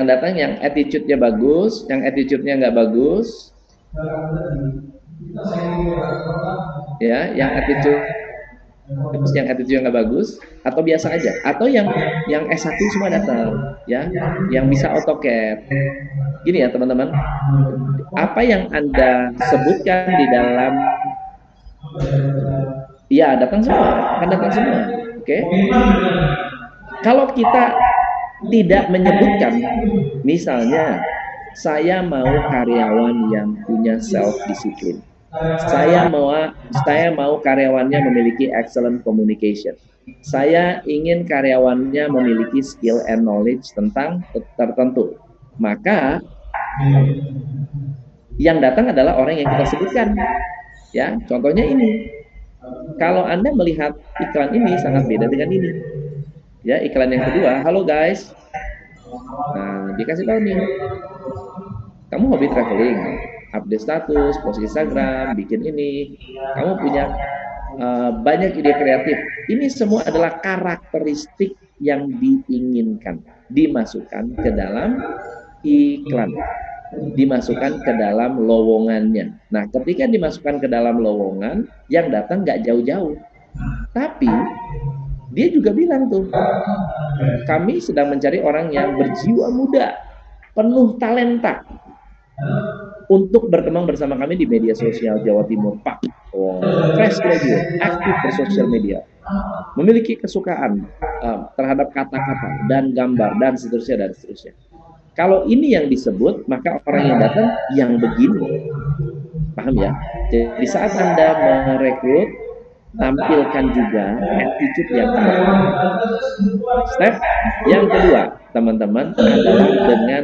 datang yang attitude-nya bagus, yang attitude-nya nggak bagus, ya, yang attitude nggak bagus, atau biasa aja, atau yang S1 semua datang, ya, yang bisa AutoCAD. Gini ya teman-teman, apa yang Anda sebutkan di dalam, ya datang semua, oke? Kalau kita tidak menyebutkan, misalnya, saya mau karyawan yang punya self-discipline. Saya mau karyawannya memiliki excellent communication. Saya ingin karyawannya memiliki skill and knowledge tentang tertentu. Maka yang datang adalah orang yang kita sebutkan. Ya, contohnya ini. Kalau Anda melihat iklan ini sangat beda dengan ini. Ya, iklan yang kedua, halo guys. Nah, dikasih tahu nih. Kamu hobi traveling, update status, post Instagram, bikin ini. Kamu punya banyak ide kreatif. Ini semua adalah karakteristik yang diinginkan, dimasukkan ke dalam iklan, dimasukkan ke dalam lowongannya. Nah, ketika dimasukkan ke dalam lowongan, yang datang nggak jauh-jauh. Tapi dia juga bilang tuh, kami sedang mencari orang yang berjiwa muda, penuh talenta. untuk berkembang bersama kami di media sosial Jawa Timur. Pak, fresh graduate, aktif bersosial media, memiliki kesukaan terhadap kata-kata dan gambar dan seterusnya dan seterusnya. Kalau ini yang disebut, maka orang yang datang yang begini. Paham ya? Jadi saat Anda merekrut, tampilkan juga attitude yang tepat. Step yang kedua, teman-teman, adalah dengan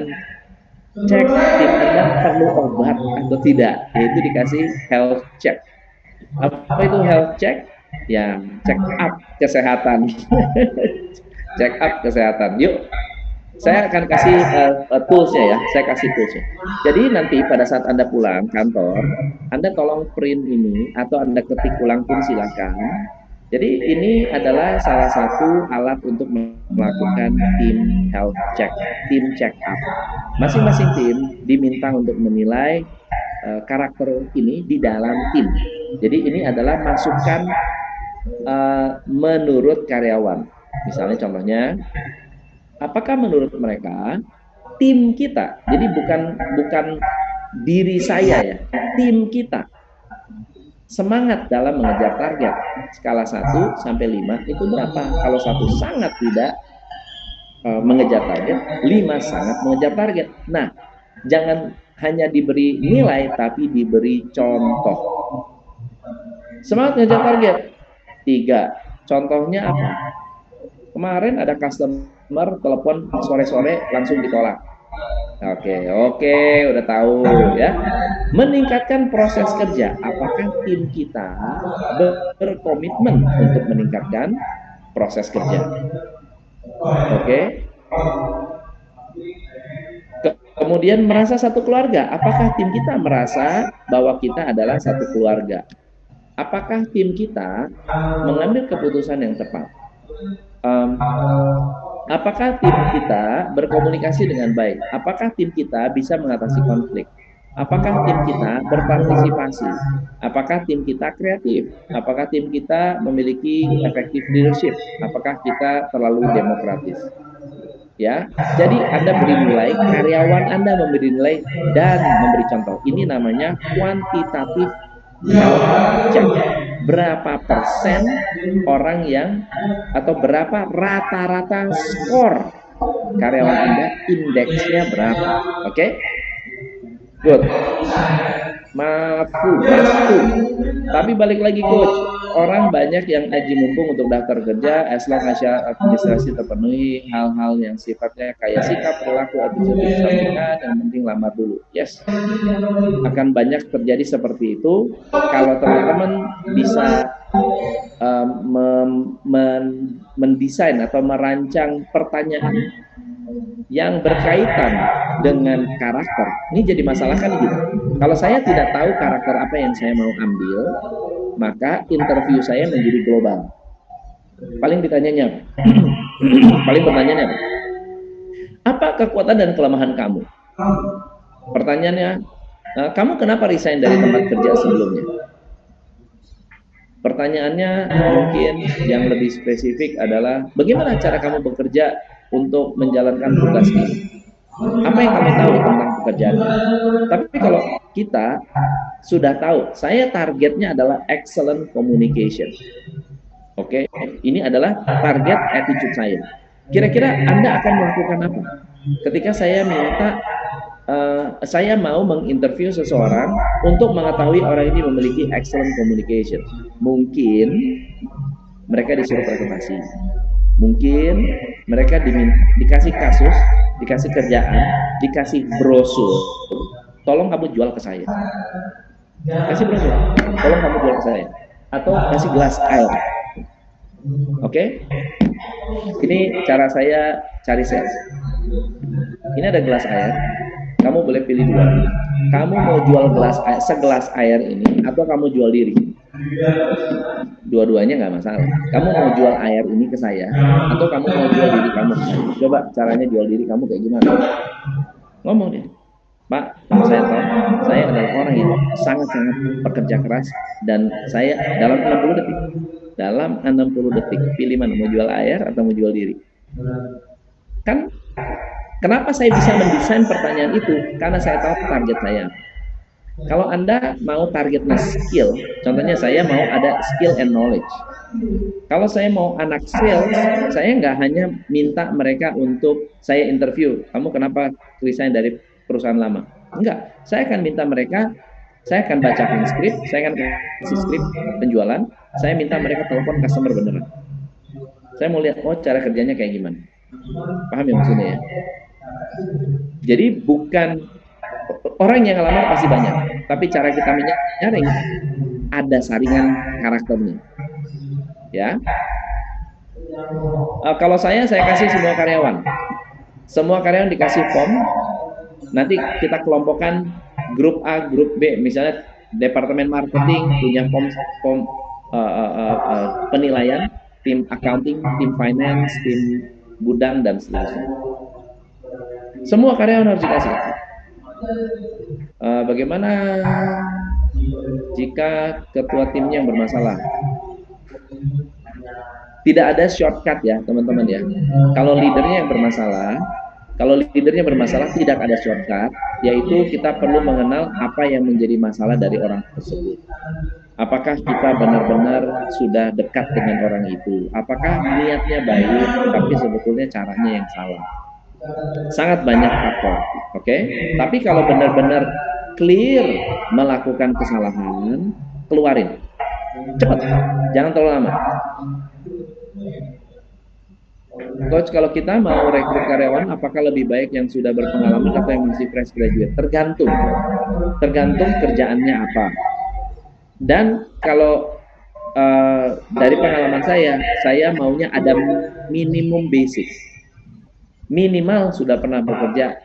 cek tim Anda perlu obat atau tidak, yaitu dikasih health check. Apa itu health check? Ya, check up kesehatan. Check up kesehatan. Yuk, saya akan kasih toolsnya ya, saya kasih toolsnya. Jadi nanti pada saat Anda pulang kantor, Anda tolong print ini atau Anda ketik ulang pun silakan. Jadi ini adalah salah satu alat untuk melakukan tim health check, tim check up. Masing-masing tim diminta untuk menilai karakter ini di dalam tim. Jadi ini adalah masukan menurut karyawan. Misalnya contohnya, apakah menurut mereka tim kita, jadi bukan diri saya ya, tim kita semangat dalam mengejar target skala 1 sampai 5 itu berapa? Kalau 1 sangat tidak mengejar target, 5 sangat mengejar target. Nah, jangan hanya diberi nilai tapi diberi contoh. Semangat mengejar target 3. Contohnya apa? Kemarin ada customer telepon sore-sore langsung ditolak. Oke, udah tahu ya. Meningkatkan proses kerja. Apakah tim kita berkomitmen untuk meningkatkan proses kerja? Oke. Kemudian merasa satu keluarga. Apakah tim kita merasa bahwa kita adalah satu keluarga? Apakah tim kita mengambil keputusan yang tepat? Apakah tim kita berkomunikasi dengan baik? Apakah tim kita bisa mengatasi konflik? Apakah tim kita berpartisipasi? Apakah tim kita kreatif? Apakah tim kita memiliki effective leadership? Apakah kita terlalu demokratis? Ya, jadi Anda beri nilai, karyawan Anda memberi nilai dan memberi contoh. Ini namanya kuantitatif health check. Berapa persen orang yang atau berapa rata-rata skor karyawan Anda, indeksnya berapa? Oke? Good. Mafhum. Tapi balik lagi coach, orang banyak yang aji mumpung untuk daftar kerja as long as administrasi terpenuhi, hal-hal yang sifatnya kayak sikap, perilaku, attitude disampaikan, yang penting lamar dulu. Yes, akan banyak terjadi seperti itu kalau teman-teman bisa mendesain atau merancang pertanyaan yang berkaitan dengan karakter. Ini jadi masalah kan gitu. Kalau saya tidak tahu karakter apa yang saya mau ambil, maka interview saya menjadi global. Paling ditanyanya, paling pertanyaannya apa kekuatan dan kelemahan kamu? Pertanyaannya, kamu kenapa resign dari tempat kerja sebelumnya? Pertanyaannya mungkin yang lebih spesifik adalah bagaimana cara kamu bekerja untuk menjalankan tugas ini? Apa yang kamu tahu tentang pekerjaan ini? Tapi kalau kita sudah tahu, saya targetnya adalah excellent communication. Oke, ini adalah target attitude saya. Kira-kira Anda akan melakukan apa? Ketika saya minta, saya mau menginterview seseorang untuk mengetahui orang ini memiliki excellent communication. Mungkin mereka disuruh presentasi. Mungkin mereka dikasih kasus, dikasih kerjaan, dikasih brosur. Tolong kamu jual ke saya. Kasih brosur. Tolong kamu jual ke saya. Atau kasih gelas air. Oke? Ini cara saya cari sales. Ini ada gelas air. Kamu boleh pilih 2. Kamu mau jual segelas air ini atau kamu jual diri? Dua-duanya nggak masalah. Kamu mau jual air ini ke saya atau kamu mau jual diri kamu ke saya? Coba caranya jual diri kamu kayak gimana? Ngomong deh. Pak, kalau saya tahu, saya adalah orang yang sangat-sangat pekerja keras dan saya dalam 60 detik pilih mana, mau jual air atau mau jual diri. Kan kenapa saya bisa mendesain pertanyaan itu? Karena saya tahu target saya. Kalau Anda mau targetnya skill, contohnya saya mau ada skill and knowledge. Kalau saya mau anak sales, saya nggak hanya minta mereka untuk saya interview, kamu kenapa resign dari perusahaan lama? Enggak, saya akan minta mereka, saya akan bacakan skrip, saya akan kasih skrip penjualan, saya minta mereka telepon customer beneran. Saya mau lihat, oh cara kerjanya kayak gimana. Paham ya maksudnya ya? Jadi bukan, orang yang ngelamar pasti banyak, tapi cara kita menyaring ada saringan karakternya. Ya, kalau saya kasih semua karyawan dikasih form, nanti kita kelompokkan grup A, grup B, misalnya departemen marketing punya form penilaian, tim accounting, tim finance, tim gudang dan seterusnya. Semua karyawan harus dikasih. Bagaimana jika ketua timnya yang bermasalah? Tidak ada shortcut ya teman-teman ya. Kalau leadernya bermasalah, tidak ada shortcut, yaitu kita perlu mengenal apa yang menjadi masalah dari orang tersebut. Apakah kita benar-benar sudah dekat dengan orang itu? Apakah niatnya baik, tapi sebetulnya caranya yang salah? Sangat banyak faktor, oke? Tapi kalau benar-benar clear melakukan kesalahan, keluarin. Cepat, jangan terlalu lama. Coach, kalau kita mau rekrut karyawan, apakah lebih baik yang sudah berpengalaman atau yang masih fresh graduate? Tergantung kerjaannya apa. Dan kalau dari pengalaman saya maunya ada minimum basic. Minimal sudah pernah bekerja,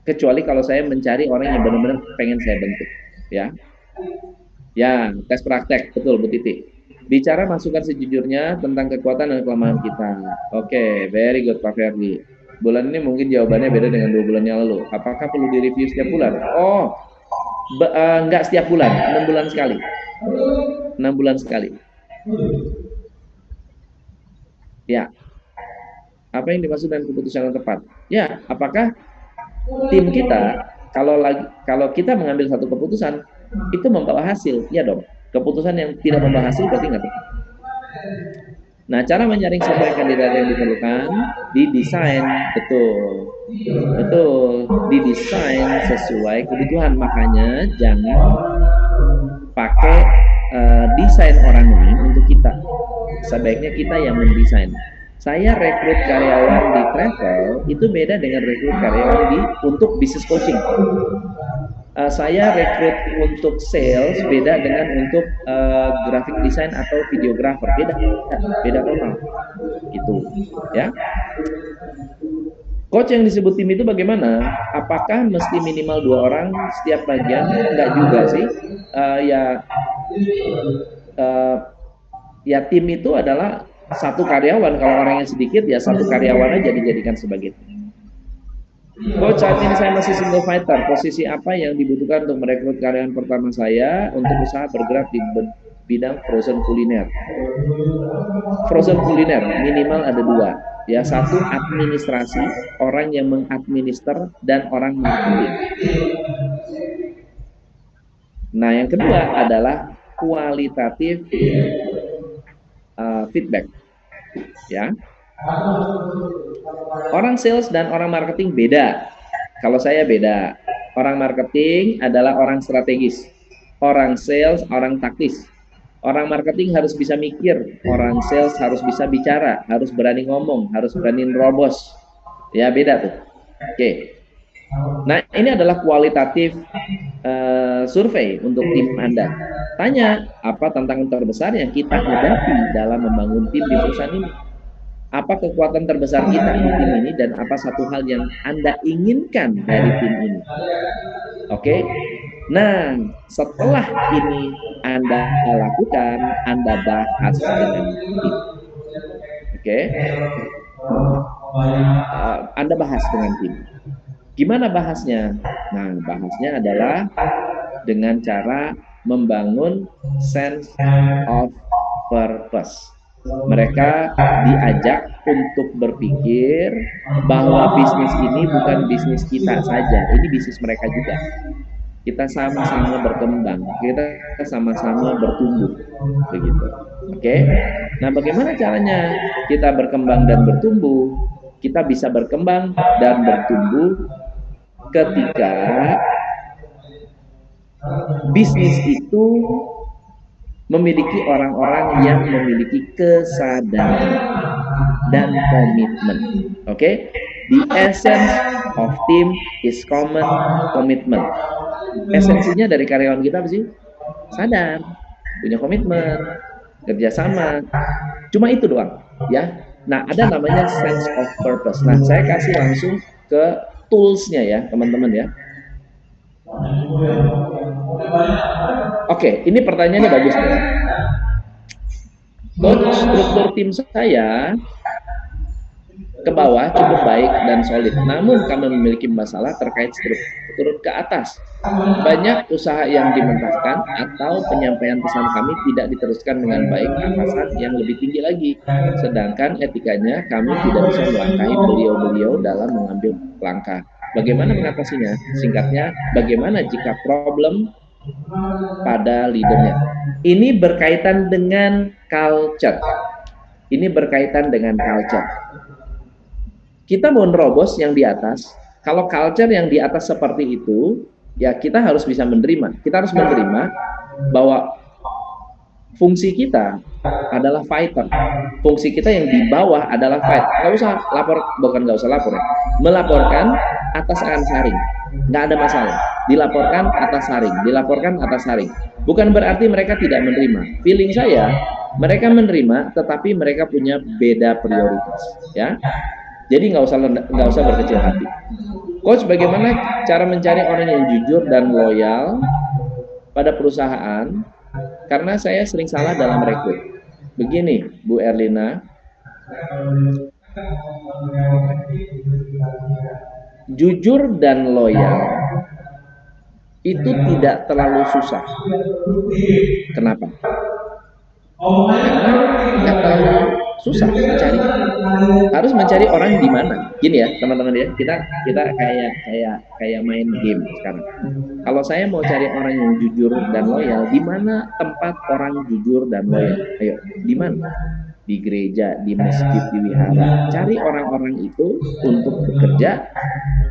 kecuali kalau saya mencari orang yang benar-benar pengen saya bentuk. Ya, tes praktek, betul Bu Titi. Bicara masukan sejujurnya tentang kekuatan dan kelemahan kita. Oke, very good Pak Ferdi. Bulan ini mungkin jawabannya beda dengan 2 bulan yang lalu. Apakah perlu direview setiap bulan? Oh, enggak setiap bulan, 6 bulan sekali. 6 bulan sekali. Ya. Apa yang dimaksud dengan keputusan yang tepat? Ya, apakah tim kita kalau kita mengambil satu keputusan itu membawa hasil? Ya dong. Keputusan yang tidak membawa hasil berarti nggak tepat. Nah, cara menyaring sesuai kandidat yang diperlukan, didesain betul, didesain sesuai kebutuhan. Makanya jangan pakai desain orang lain untuk kita. Sebaiknya kita yang mendesain. Saya rekrut karyawan di travel itu beda dengan rekrut karyawan untuk business coaching. Saya rekrut untuk sales beda dengan untuk graphic design atau videographer, beda total. Itu, ya. Coach yang disebut tim itu bagaimana? Apakah mesti minimal 2 orang setiap bagian? Enggak juga sih. Ya tim itu adalah satu karyawan. Kalau orangnya sedikit ya satu karyawan aja dijadikan sebagai tim. Coach, saat ini saya masih single fighter. Posisi apa yang dibutuhkan untuk merekrut karyawan pertama saya untuk usaha bergerak di bidang frozen kuliner? Frozen kuliner minimal ada 2. Ya, satu administrasi, orang yang mengadminister, dan orang marketing. Nah, yang kedua adalah kualitatif feedback. Ya, orang sales dan orang marketing beda. Kalau saya beda. Orang marketing adalah orang strategis. Orang sales, orang taktis. Orang marketing harus bisa mikir. Orang sales harus bisa bicara, harus berani ngomong, harus berani nerobos. Ya, beda tuh. Oke. Nah, ini adalah kualitatif survei untuk tim Anda. Tanya, apa tantangan terbesar yang kita hadapi dalam membangun tim di perusahaan ini? Apa kekuatan terbesar kita di tim ini dan apa satu hal yang Anda inginkan dari tim ini? Oke. Nah, setelah ini Anda lakukan, Anda bahas dengan tim. Oke. Anda bahas dengan tim. Gimana bahasnya? Nah, bahasnya adalah dengan cara membangun sense of purpose. Mereka diajak untuk berpikir bahwa bisnis ini bukan bisnis kita saja, ini bisnis mereka juga. kita sama-sama berkembang, kita sama-sama bertumbuh, begitu. Oke? Nah, bagaimana caranya kita berkembang dan bertumbuh? Kita bisa berkembang dan bertumbuh ketika bisnis itu memiliki orang-orang yang memiliki kesadaran dan komitmen. Oke? The essence of team is common commitment. Esensinya dari karyawan kita apa sih? Sadar, punya komitmen, kerjasama. Cuma itu doang, ya. Nah, ada namanya sense of purpose. Nah, saya kasih langsung ke tools-nya ya, teman-teman ya. Oke, ini pertanyaannya bagus nih. Coach, struktur tim saya ke bawah cukup baik dan solid. Namun kami memiliki masalah terkait struktur ke atas. Banyak usaha yang dimentahkan atau penyampaian pesan kami tidak diteruskan dengan baik atasan yang lebih tinggi lagi. Sedangkan etikanya kami tidak bisa melangkahi beliau-beliau dalam mengambil langkah. Bagaimana mengatasinya? Singkatnya, bagaimana jika problem pada leadernya? Ini berkaitan dengan culture. Ini berkaitan dengan culture. Kita mau nerobos yang di atas, kalau culture yang di atas seperti itu, ya kita harus bisa menerima. Kita harus menerima bahwa fungsi kita adalah fighter. Fungsi kita yang di bawah adalah fight. Nggak usah lapor, bukan nggak usah lapor ya. Melaporkan atas akan saring. Nggak ada masalah. Dilaporkan atas saring. Dilaporkan atas saring. Bukan berarti mereka tidak menerima. Feeling saya, mereka menerima, tetapi mereka punya beda prioritas. Ya. Jadi nggak usah berkecil hati. Coach, bagaimana cara mencari orang yang jujur dan loyal pada perusahaan? Karena saya sering salah dalam rekrut. Begini, Bu Erlina, jujur dan loyal itu tidak terlalu susah. Kenapa? Karena nggak terlalu susah mencari. Harus mencari orang di mana. Gini ya, teman-teman ya, kita kayak main game sekarang. Kalau saya mau cari orang yang jujur dan loyal, di mana tempat orang jujur dan loyal? Ayo, di mana? Di gereja, di masjid, di wihara. Cari orang-orang itu untuk bekerja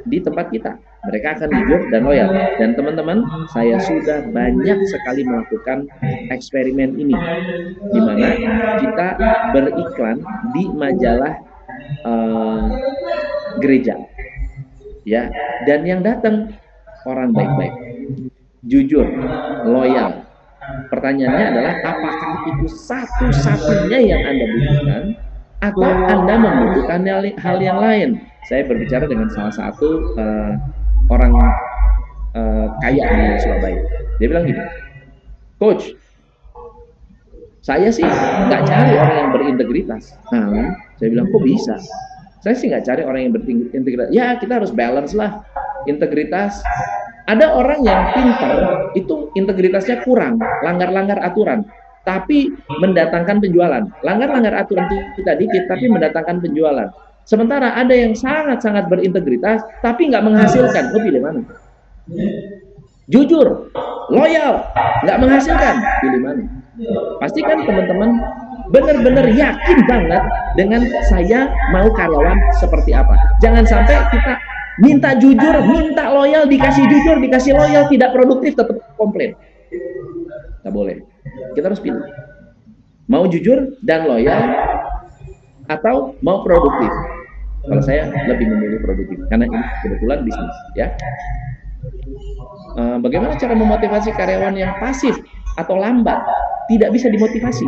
di tempat kita. Mereka akan jujur dan loyal. Dan teman-teman, saya sudah banyak sekali melakukan eksperimen ini, di mana kita beriklan di majalah gereja, ya. Dan yang datang orang baik-baik, jujur, loyal. Pertanyaannya adalah, apakah itu satu-satunya yang Anda butuhkan, atau Anda membutuhkan hal yang lain? Saya berbicara dengan salah satu orang kaya di Surabaya. Dia bilang gini, Coach, saya sih nggak cari orang yang berintegritas. Nah, saya bilang, kok bisa? Saya sih nggak cari orang yang berintegritas. Ya, kita harus balance lah. Integritas. Ada orang yang pintar, itu integritasnya kurang, langgar-langgar aturan, tapi mendatangkan penjualan. Langgar-langgar aturan kita dikit, tapi mendatangkan penjualan. Sementara ada yang sangat-sangat berintegritas, tapi nggak menghasilkan. Lo pilih mana? Jujur, loyal, nggak menghasilkan. Pilih mana? Pastikan teman-teman benar-benar yakin banget dengan saya mau karyawan seperti apa. Jangan sampai kita minta jujur, minta loyal, dikasih jujur, dikasih loyal, tidak produktif, tetap komplain. Nggak boleh. Kita harus pilih. Mau jujur dan loyal, atau mau produktif. Kalau saya lebih memilih produktif, karena ini kebetulan bisnis, ya. Bagaimana cara memotivasi karyawan yang pasif atau lambat? Tidak bisa dimotivasi.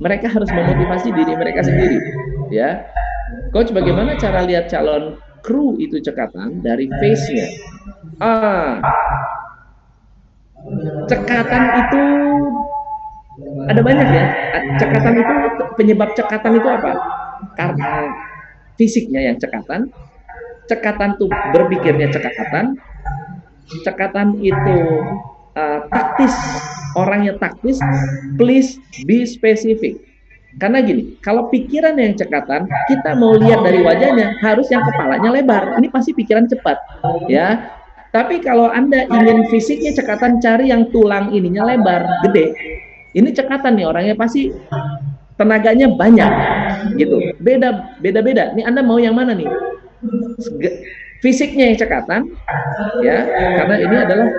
Mereka harus memotivasi diri mereka sendiri, ya. Coach, bagaimana cara lihat calon kru itu cekatan dari face-nya? Cekatan itu ada banyak ya. Cekatan itu, penyebab cekatan itu apa? Karena fisiknya yang cekatan. Cekatan itu berpikirnya cekatan. Cekatan itu taktis, orangnya taktis. Please be specific. Karena gini, kalau pikiran yang cekatan, kita mau lihat dari wajahnya, harus yang kepalanya lebar. Ini pasti pikiran cepat, ya. Tapi kalau Anda ingin fisiknya cekatan, cari yang tulang ininya lebar, gede. Ini cekatan nih, orangnya pasti tenaganya banyak gitu. Beda-beda. Nih Anda mau yang mana nih? Fisiknya yang cekatan ya, karena ini adalah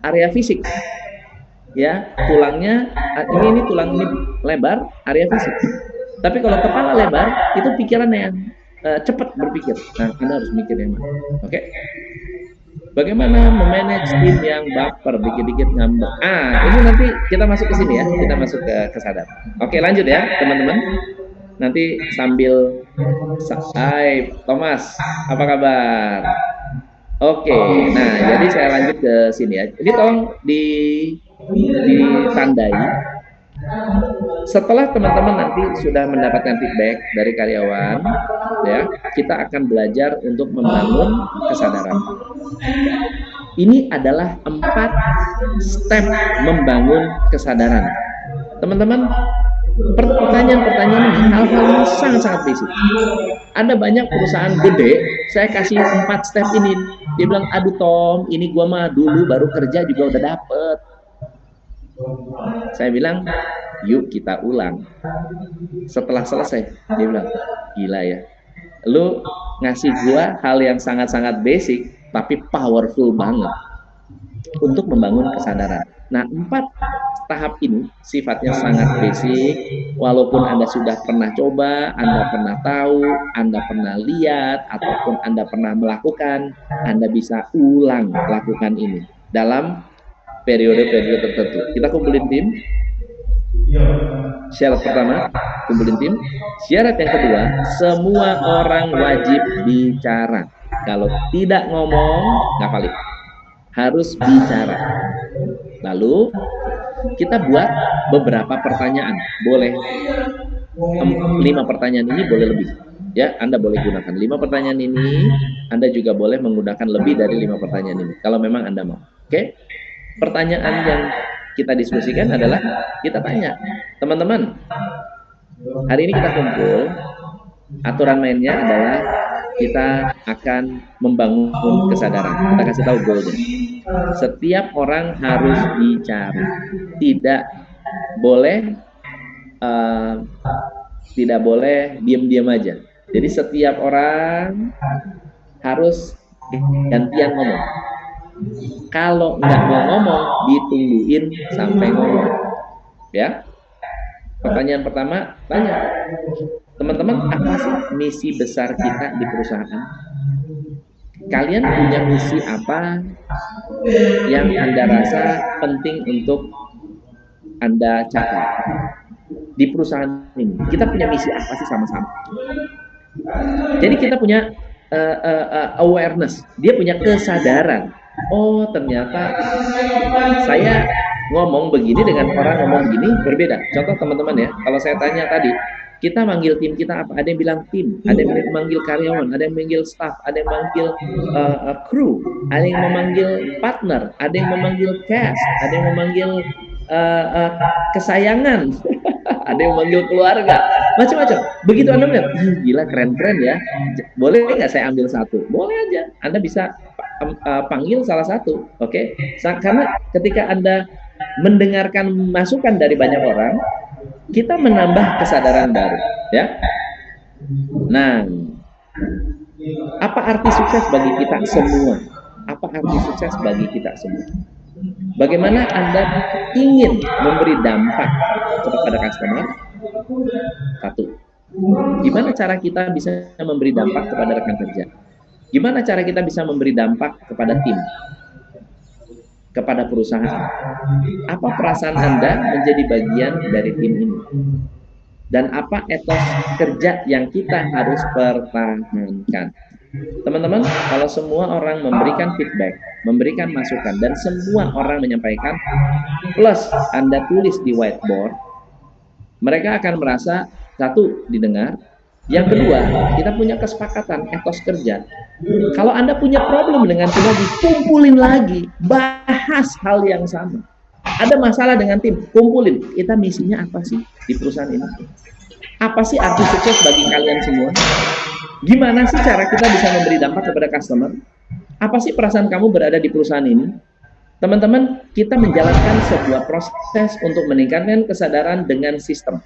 area fisik. Ya, tulangnya ini tulang ini lebar, area fisik. Tapi kalau kepala lebar, itu pikirannya yang cepat berpikir. Nah, Anda harus mikir yang mana. Oke? Bagaimana memanage tim yang baper, dikit-dikit ngambek. Ini nanti kita masuk ke sini ya, kita masuk ke kesadaran. Oke, lanjut ya, teman-teman. Nanti sambil Thomas, apa kabar? Oke, nah jadi saya lanjut ke sini ya. Jadi tolong ditandai. Setelah teman-teman nanti sudah mendapatkan feedback dari karyawan, ya, kita akan belajar untuk membangun kesadaran. Ini adalah 4 step membangun kesadaran. Teman-teman, pertanyaan-pertanyaan ini hal-hal yang sangat-sangat basic. Ada banyak perusahaan gede, saya kasih 4 step ini. Dia bilang, aduh Tom, ini gua mah dulu baru kerja juga udah dapet. Saya bilang, yuk kita ulang. Setelah selesai, dia bilang, gila ya, lu ngasih gua hal yang sangat-sangat basic, tapi powerful banget untuk membangun kesadaran. Nah, 4 tahap ini sifatnya sangat basic. Walaupun Anda sudah pernah coba, Anda pernah tahu, Anda pernah lihat, ataupun Anda pernah melakukan, Anda bisa ulang lakukan ini dalam periode-periode tertentu. Kita kumpulin tim. Syarat pertama, kumpulin tim. Syarat yang kedua, semua orang wajib bicara. Kalau tidak ngomong, nggak valid. Harus bicara. Lalu kita buat beberapa pertanyaan. Boleh 5 pertanyaan ini, boleh lebih. Ya, Anda boleh gunakan 5 pertanyaan ini. Anda juga boleh menggunakan lebih dari 5 pertanyaan ini, kalau memang Anda mau. Oke? Pertanyaan yang kita diskusikan adalah, kita tanya, teman-teman, hari ini kita kumpul, aturan mainnya adalah kita akan membangun kesadaran. Kita kasih tahu goalnya. Setiap orang harus bicara, tidak boleh diam-diam aja. Jadi setiap orang harus gantian ngomong. Kalau nggak mau ngomong, ditungguin sampai ngomong. Ya. Pertanyaan pertama, tanya, teman-teman, apa sih misi besar kita di perusahaan? Kalian punya misi apa yang Anda rasa penting untuk Anda capai di perusahaan ini? Kita punya misi apa sih sama-sama? Jadi kita punya awareness, dia punya kesadaran. Oh, ternyata saya ngomong begini dengan orang ngomong begini berbeda. Contoh teman-teman ya, kalau saya tanya tadi, kita manggil tim kita apa? Ada yang bilang tim, ada yang memanggil karyawan, ada yang memanggil staff, ada yang memanggil kru, ada yang memanggil partner, ada yang memanggil cast, ada yang memanggil kesayangan, ada yang memanggil keluarga, macam-macam. Begitu Anda melihat, gila keren-keren ya, boleh nggak saya ambil satu? Boleh aja, Anda bisa panggil salah satu, oke? Karena ketika Anda mendengarkan masukan dari banyak orang, kita menambah kesadaran baru, ya. Nah, apa arti sukses bagi kita semua? Apa arti sukses bagi kita semua? Bagaimana Anda ingin memberi dampak kepada customer? Satu, gimana cara kita bisa memberi dampak kepada rekan kerja? Gimana cara kita bisa memberi dampak kepada tim, kepada perusahaan? Apa perasaan Anda menjadi bagian dari tim ini? Dan apa etos kerja yang kita harus pertahankan? Teman-teman, kalau semua orang memberikan feedback, memberikan masukan, dan semua orang menyampaikan, plus Anda tulis di whiteboard, mereka akan merasa, satu, didengar. Yang kedua, kita punya kesepakatan etos kerja. Kalau Anda punya problem dengan tim lagi, kumpulin lagi, bahas hal yang sama. Ada masalah dengan tim, kumpulin. Kita misinya apa sih di perusahaan ini? Apa sih arti sukses bagi kalian semua? Gimana sih cara kita bisa memberi dampak kepada customer? Apa sih perasaan kamu berada di perusahaan ini? Teman-teman, kita menjalankan sebuah proses untuk meningkatkan kesadaran dengan sistem.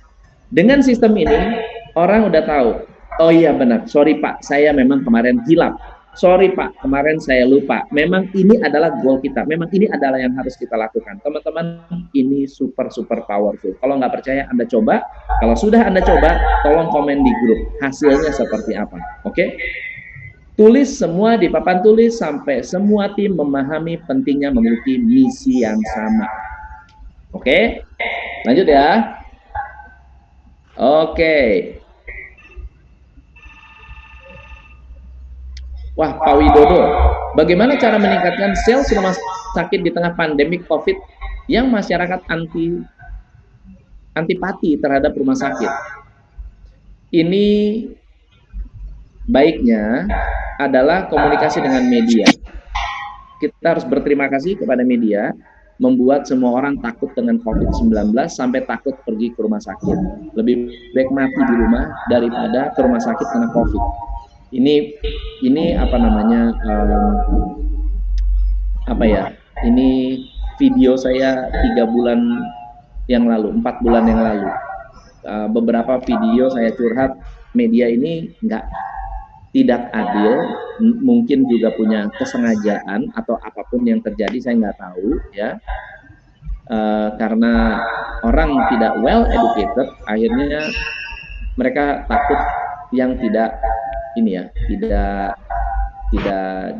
Dengan sistem ini, orang udah tahu, oh iya benar, sorry Pak, saya memang kemarin hilap. Sorry Pak, kemarin saya lupa. Memang ini adalah goal kita. Memang ini adalah yang harus kita lakukan. Teman-teman, ini super powerful. Kalau nggak percaya, Anda coba. Kalau sudah Anda coba, tolong komen di grup. Hasilnya seperti apa. Oke? Tulis semua di papan tulis sampai semua tim memahami pentingnya memiliki misi yang sama. Oke? Lanjut ya. Oke. Wah, Pak Widodo, bagaimana cara meningkatkan sales rumah sakit di tengah pandemi COVID yang masyarakat antipati terhadap rumah sakit? Ini baiknya adalah komunikasi dengan media. Kita harus berterima kasih kepada media, membuat semua orang takut dengan COVID-19 sampai takut pergi ke rumah sakit. Lebih baik mati di rumah daripada ke rumah sakit karena COVID. Ini apa namanya? Ini video saya 3 bulan yang lalu, 4 bulan yang lalu. Beberapa video saya curhat, media ini tidak adil, mungkin juga punya kesengajaan atau apapun yang terjadi, saya nggak tahu ya. Karena orang tidak well educated, akhirnya mereka takut yang tidak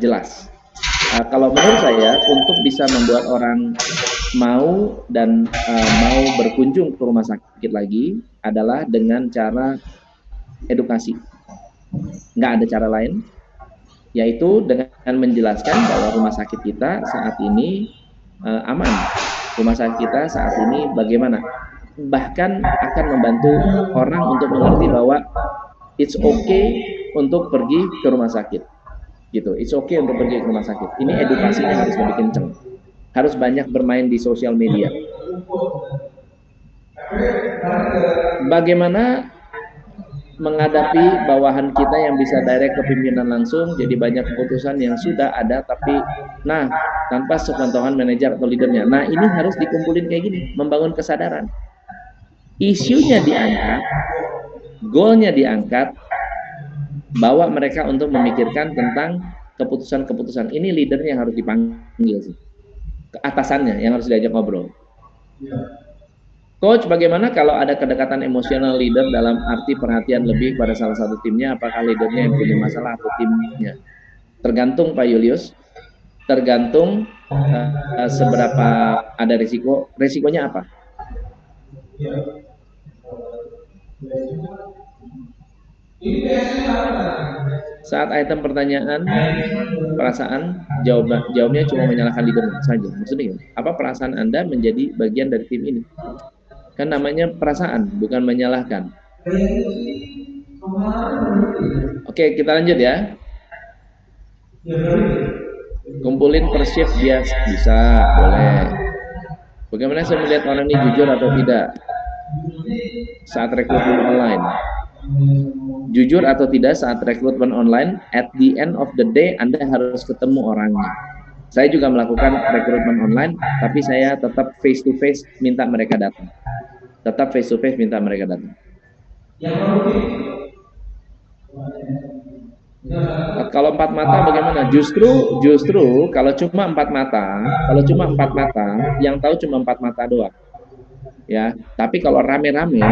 jelas. Kalau menurut saya, untuk bisa membuat orang mau berkunjung ke rumah sakit lagi adalah dengan cara edukasi. Nggak ada cara lain, yaitu dengan menjelaskan bahwa rumah sakit kita saat ini aman. Rumah sakit kita saat ini bagaimana? Bahkan akan membantu orang untuk mengerti bahwa it's okay untuk pergi ke rumah sakit. Gitu. It's okay untuk pergi ke rumah sakit. Ini edukasinya harus lebih kenceng. Harus banyak bermain di sosial media. Bagaimana menghadapi bawahan kita yang bisa direct ke pimpinan langsung, jadi banyak keputusan yang sudah ada tapi tanpa sepengetahuan manajer atau leadernya. Nah, ini harus dikumpulin kayak gini, membangun kesadaran. Isunya diangkat, goalnya diangkat, bawa mereka untuk memikirkan tentang keputusan-keputusan. Ini leadernya yang harus dipanggil sih. Atasannya yang harus diajak ngobrol. Coach, bagaimana kalau ada kedekatan emosional leader dalam arti perhatian lebih pada salah satu timnya? Apakah leadernya yang punya masalah atau timnya? Tergantung Pak Julius. Tergantung seberapa ada risiko. Risikonya apa? Saat item pertanyaan perasaan, jawabnya cuma menyalahkan leader saja. Maksudnya apa perasaan Anda menjadi bagian dari tim ini? Kan namanya perasaan, bukan menyalahkan. Oke, kita lanjut ya. Kumpulin per shift bisa, boleh. Bagaimana saya melihat orang ini jujur atau tidak saat rekrutmen online? Jujur atau tidak saat rekrutmen online, at the end of the day Anda harus ketemu orangnya. Saya juga melakukan rekrutmen online, tapi saya tetap face to face minta mereka datang. Kalau 4 mata bagaimana? Justru kalau cuma 4 mata, yang tahu cuma 4 mata doang. Ya, tapi kalau rame-rame,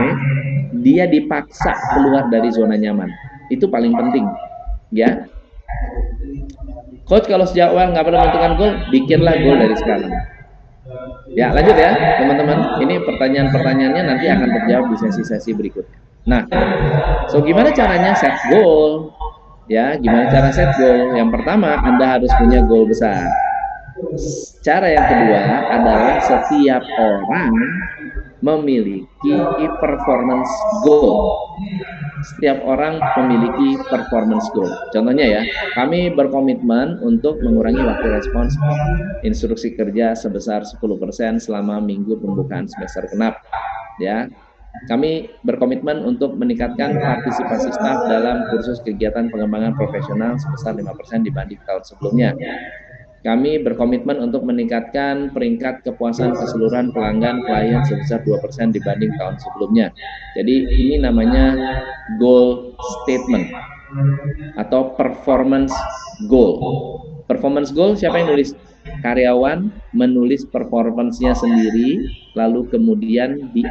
dia dipaksa keluar dari zona nyaman. Itu paling penting, ya. Coach, kalau sejak awal nggak pernah menentukan goal, bikinlah goal dari sekarang. Ya, lanjut ya, teman-teman. Ini pertanyaan-pertanyaannya nanti akan terjawab di sesi-sesi berikutnya. Nah, gimana caranya set goal? Ya, gimana cara set goal? Yang pertama, Anda harus punya goal besar. Cara yang kedua adalah setiap orang memiliki performance goal. Setiap orang memiliki performance goal. Contohnya ya, kami berkomitmen untuk mengurangi waktu respons instruksi kerja sebesar 10% selama minggu pembukaan semester genap. Ya, Kami berkomitmen untuk meningkatkan partisipasi staf dalam kursus kegiatan pengembangan profesional sebesar 5% dibanding tahun sebelumnya. Kami berkomitmen untuk meningkatkan peringkat kepuasan keseluruhan pelanggan klien sebesar 2% dibanding tahun sebelumnya. Jadi ini namanya goal statement atau performance goal. Performance goal siapa yang nulis? Karyawan menulis performance-nya sendiri, lalu kemudian di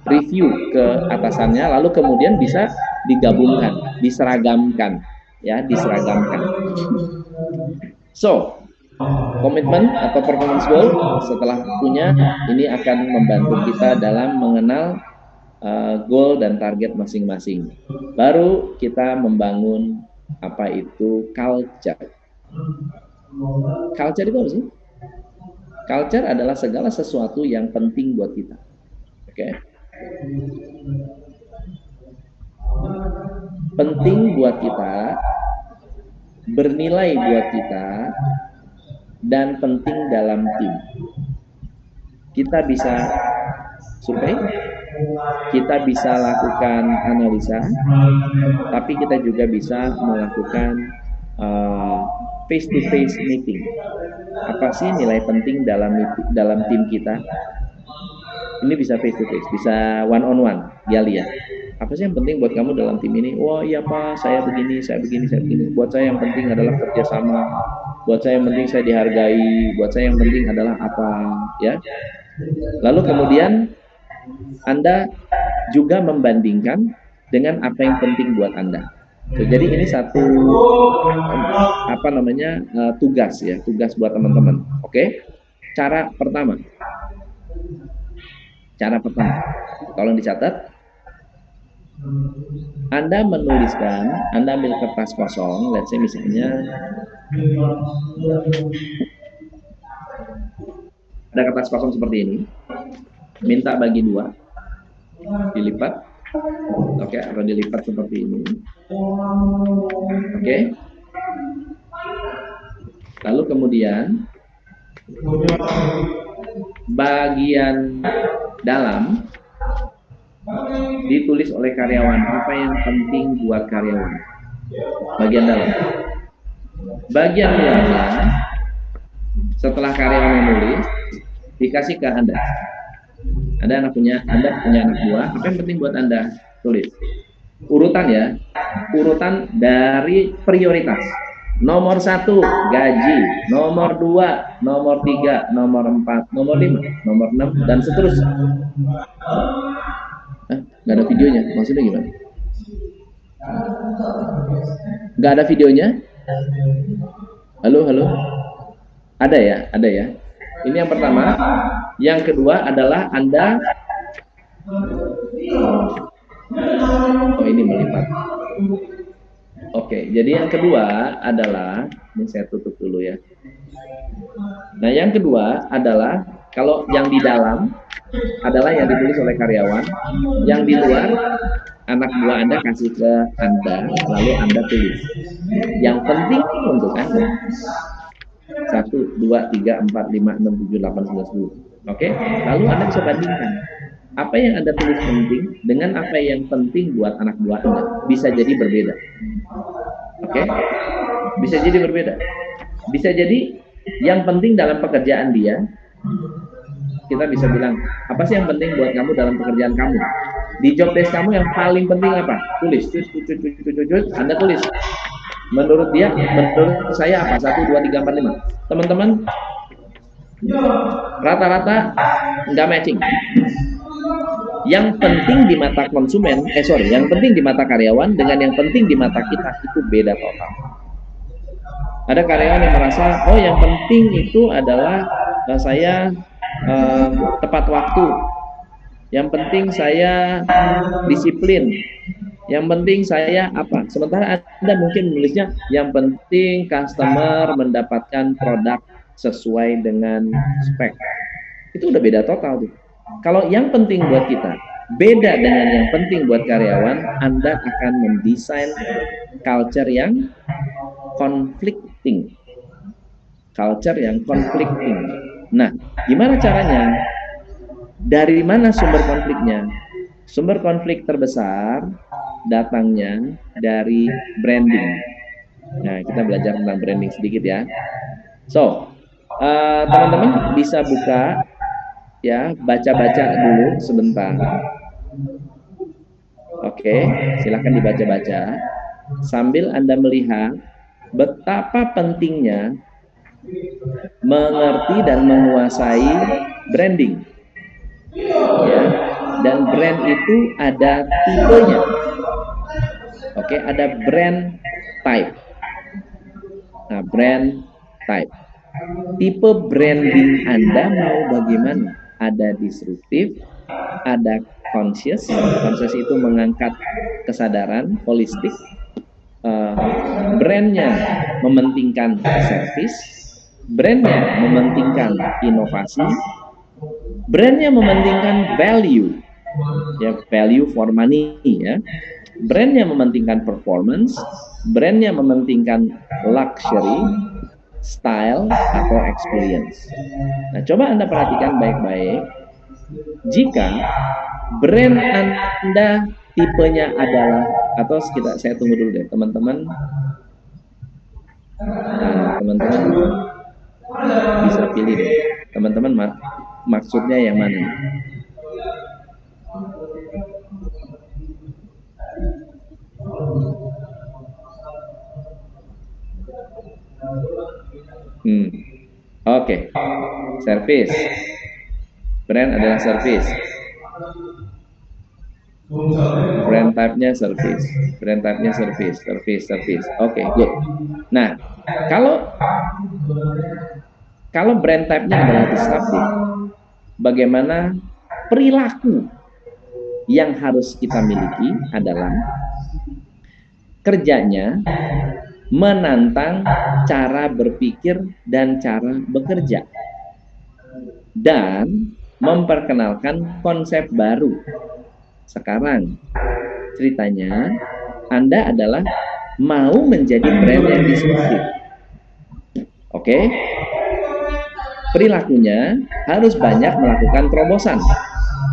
review ke atasannya, lalu kemudian bisa digabungkan, diseragamkan, ya, diseragamkan. So, komitmen atau performance goal setelah punya, ini akan membantu kita dalam mengenal goal dan target masing-masing. Baru kita membangun apa itu culture. Culture itu apa sih? Culture adalah segala sesuatu yang penting buat kita. Oke. Penting buat kita, bernilai buat kita, dan penting dalam tim. Kita bisa survei, kita bisa lakukan analisa, tapi kita juga bisa melakukan face-to-face meeting. Apa sih nilai penting dalam tim kita? Ini bisa face-to-face, bisa one-on-one, dia lihat. Apa sih yang penting buat kamu dalam tim ini? Wah iya Pak, saya begini, saya begini, saya begini. Buat saya yang penting adalah kerjasama. Buat saya yang penting saya dihargai. Buat saya yang penting adalah apa, ya? Lalu kemudian Anda juga membandingkan dengan apa yang penting buat Anda. Jadi ini satu tugas ya, tugas buat teman-teman. Oke? Cara pertama, tolong dicatat. Anda menuliskan, Anda ambil kertas kosong, let's say misalnya ada kertas kosong seperti ini, minta bagi 2, dilipat, oke, atau dilipat seperti ini, oke. Lalu kemudian bagian dalam ditulis oleh karyawan apa yang penting buat karyawan. Bagian dalam. Bagian luarnya setelah karyawan menulis dikasih ke Anda. Anda punya anak buah, apa yang penting buat Anda? Tulis. Urutan ya. Urutan dari prioritas. Nomor 1 gaji, nomor 2, nomor 3, nomor 4, nomor 5, nomor 6 dan seterusnya. Nggak ada videonya, maksudnya gimana? Nggak ada videonya? Halo? Ada ya. Ini yang pertama. Yang kedua adalah Anda, ini melipat. Oke, jadi yang kedua adalah, ini saya tutup dulu ya. Nah, yang kedua adalah kalau yang di dalam adalah yang ditulis oleh karyawan, yang di luar anak buah Anda kasih ke Anda, lalu Anda tulis. Yang penting untuk Anda. 1, 2, 3, 4, 5, 6, 7, 8, 9, 10. Oke? Lalu Anda bisa bandingkan. Apa yang Anda tulis penting dengan apa yang penting buat anak buah Anda. Bisa jadi berbeda. Oke? Bisa jadi berbeda. Bisa jadi yang penting dalam pekerjaan dia, kita bisa bilang, apa sih yang penting buat kamu dalam pekerjaan kamu? Di job desk kamu yang paling penting apa? Tulis. Anda tulis. Menurut dia, menurut saya apa? 1, 2, 3, 4, 5. Teman-teman, rata-rata nggak matching. Yang penting di mata konsumen, yang penting di mata karyawan dengan yang penting di mata kita itu beda total. Ada karyawan yang merasa, oh yang penting itu adalah saya tepat waktu. Yang penting saya disiplin. Yang penting saya apa? Sementara Anda mungkin menulisnya yang penting customer mendapatkan produk sesuai dengan spek. Itu udah beda total tuh. Kalau yang penting buat kita beda dengan yang penting buat karyawan, Anda akan mendesain culture yang conflicting. Nah, gimana caranya? Dari mana sumber konfliknya? Sumber konflik terbesar datangnya dari branding. Nah, kita belajar tentang branding sedikit ya. So, teman-teman bisa buka ya, baca-baca dulu sebentar. Oke, silahkan dibaca-baca sambil Anda melihat betapa pentingnya mengerti dan menguasai branding. Ya, dan brand itu ada tipenya. Oke, ada brand type. Nah, brand type. Tipe branding Anda mau bagaimana? Ada disruptif, ada conscious. Conscious itu mengangkat kesadaran holistik. Brandnya mementingkan service, brandnya mementingkan inovasi, brandnya mementingkan value, ya, value for money, ya. Brandnya mementingkan performance, brandnya mementingkan luxury, style atau experience. Nah, coba Anda perhatikan baik-baik. Jika brand Anda tipenya adalah, atau saya tunggu dulu deh, teman-teman. Nah, teman-teman bisa pilih deh. Teman-teman maksudnya yang mana? Oke. Service. Brand adalah service. Brand type-nya service. Brand type-nya service. Oke, good. Nah, kalau brand type-nya adalah disruptif, bagaimana perilaku yang harus kita miliki adalah kerjanya menantang cara berpikir dan cara bekerja, dan memperkenalkan konsep baru. Sekarang ceritanya Anda adalah mau menjadi brand yang disruptif. Oke? Perilakunya harus banyak melakukan terobosan,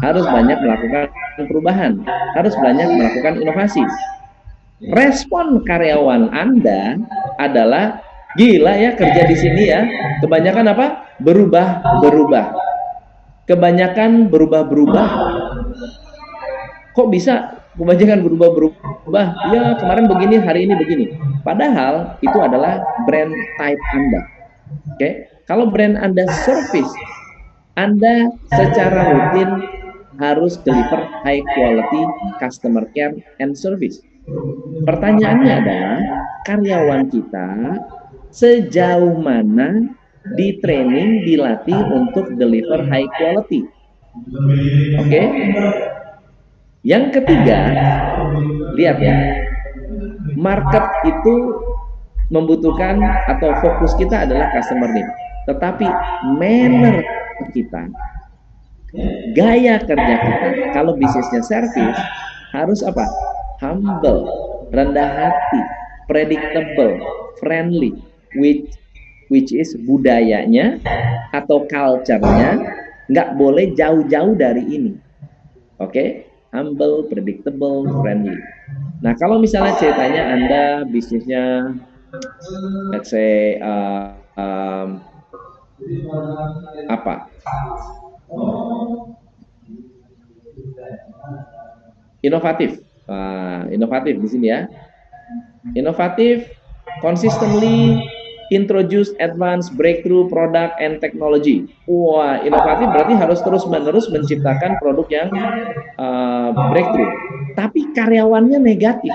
harus banyak melakukan perubahan, harus banyak melakukan inovasi. Respon karyawan Anda adalah, gila ya kerja di sini ya, kebanyakan apa? Berubah. Kebanyakan berubah. Kok bisa kebanyakan berubah? Ya, kemarin begini, hari ini begini. Padahal itu adalah brand type Anda. Oke? Kalau brand Anda service, Anda secara rutin harus deliver high quality customer care and service. Pertanyaannya adalah, karyawan kita sejauh mana di training, dilatih untuk deliver high quality? Oke? Yang ketiga, lihat ya, market itu membutuhkan, atau fokus kita adalah customer need. Tetapi manner kita, gaya kerja kita, kalau bisnisnya service, harus apa? Humble, rendah hati, predictable, friendly, which is budayanya atau culture-nya nggak boleh jauh-jauh dari ini. Oke? Humble, predictable, friendly. Nah, kalau misalnya ceritanya Anda bisnisnya, let's say apa? Inovatif. Inovatif di sini ya. Inovatif, consistently introduce advanced breakthrough product and technology. Wah, inovatif berarti harus terus-menerus menciptakan produk yang breakthrough. Tapi karyawannya negatif.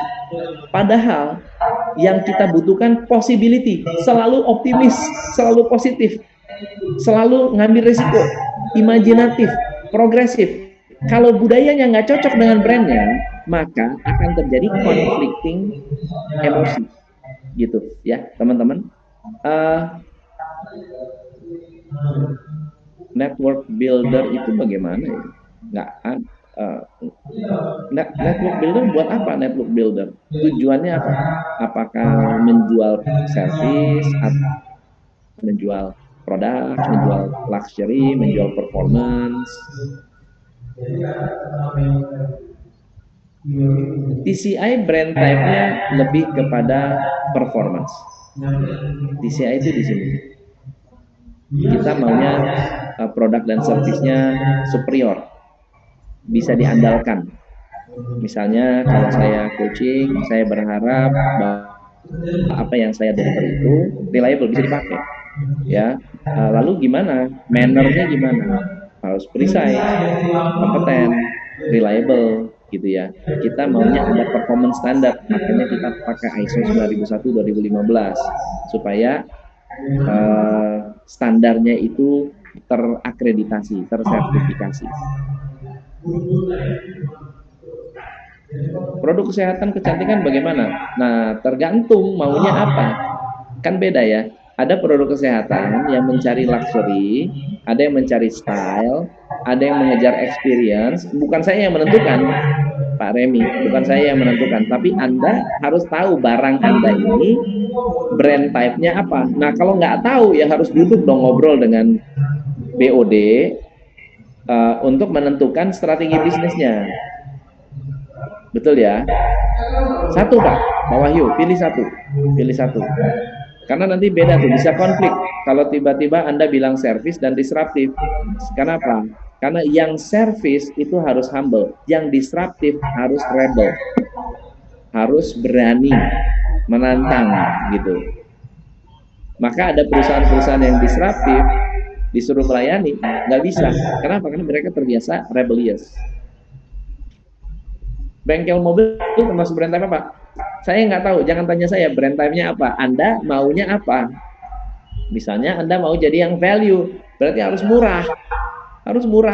Padahal yang kita butuhkan possibility, selalu optimis, selalu positif, selalu ngambil risiko, imajinatif, progresif. Kalau budayanya nggak cocok dengan brandnya, maka akan terjadi conflicting emosi, gitu ya teman-teman. Network builder itu bagaimana ya? Network builder buat apa? Network builder tujuannya apa? Apakah menjual service, menjual produk, menjual luxury, menjual performance? TCI brand type-nya lebih kepada performance. TCI itu di sini. Kita maunya produk dan servisnya superior, bisa diandalkan. Misalnya kalau saya coaching, saya berharap bahwa apa yang saya deliver itu reliable, bisa dipakai. Ya, lalu gimana? Mannernya gimana? Harus precise, kompeten, reliable, gitu ya. Kita maunya ada performance standar, makanya kita pakai ISO 9001-2015 supaya standarnya itu terakreditasi, tersertifikasi. Produk kesehatan kecantikan bagaimana? Nah, tergantung maunya apa. Kan beda ya. Ada produk kesehatan yang mencari luxury, ada yang mencari style, ada yang mengejar experience. Bukan saya yang menentukan, Pak Remi, bukan saya yang menentukan. Tapi Anda harus tahu barang Anda ini brand type-nya apa. Nah, kalau nggak tahu ya harus duduk dong ngobrol dengan BOD untuk menentukan strategi bisnisnya. Betul ya? Satu Pak, Pak Wahyu, pilih satu. Karena nanti beda tuh, bisa konflik. Kalau tiba-tiba Anda bilang service dan disruptif. Kenapa? Karena yang service itu harus humble, yang disruptif harus rebel. Harus berani, menantang gitu. Maka ada perusahaan-perusahaan yang disruptif, disuruh melayani, nggak bisa. Kenapa? Karena mereka terbiasa rebellious. Bengkel mobil itu termasuk brand type apa? Saya nggak tahu, jangan tanya saya brand type-nya apa. Anda maunya apa? Misalnya Anda mau jadi yang value, berarti harus murah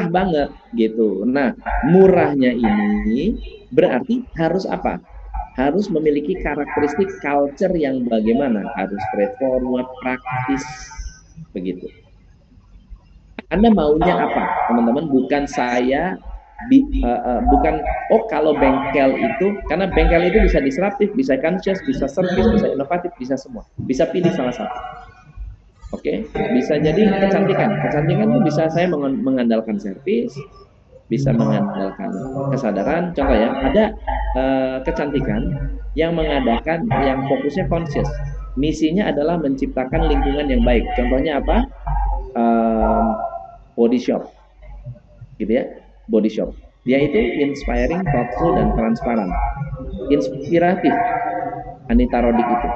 banget gitu. Nah, murahnya ini berarti harus apa? Harus memiliki karakteristik culture yang bagaimana? Harus straightforward, praktis, begitu. Anda maunya apa, teman-teman? Bukan saya. Bukan kalau bengkel itu, karena bengkel itu bisa disruptif, bisa conscious, bisa service, bisa inovatif, bisa semua, bisa pilih salah satu. Oke, bisa jadi kecantikan itu bisa saya mengandalkan service, bisa mengandalkan kesadaran. Contoh ya, ada kecantikan yang mengadakan yang fokusnya conscious, misinya adalah menciptakan lingkungan yang baik. Contohnya apa? Body shop gitu ya. Body shop, dia itu inspiring, thoughtful, dan transparan, inspiratif. Anita Roddick itu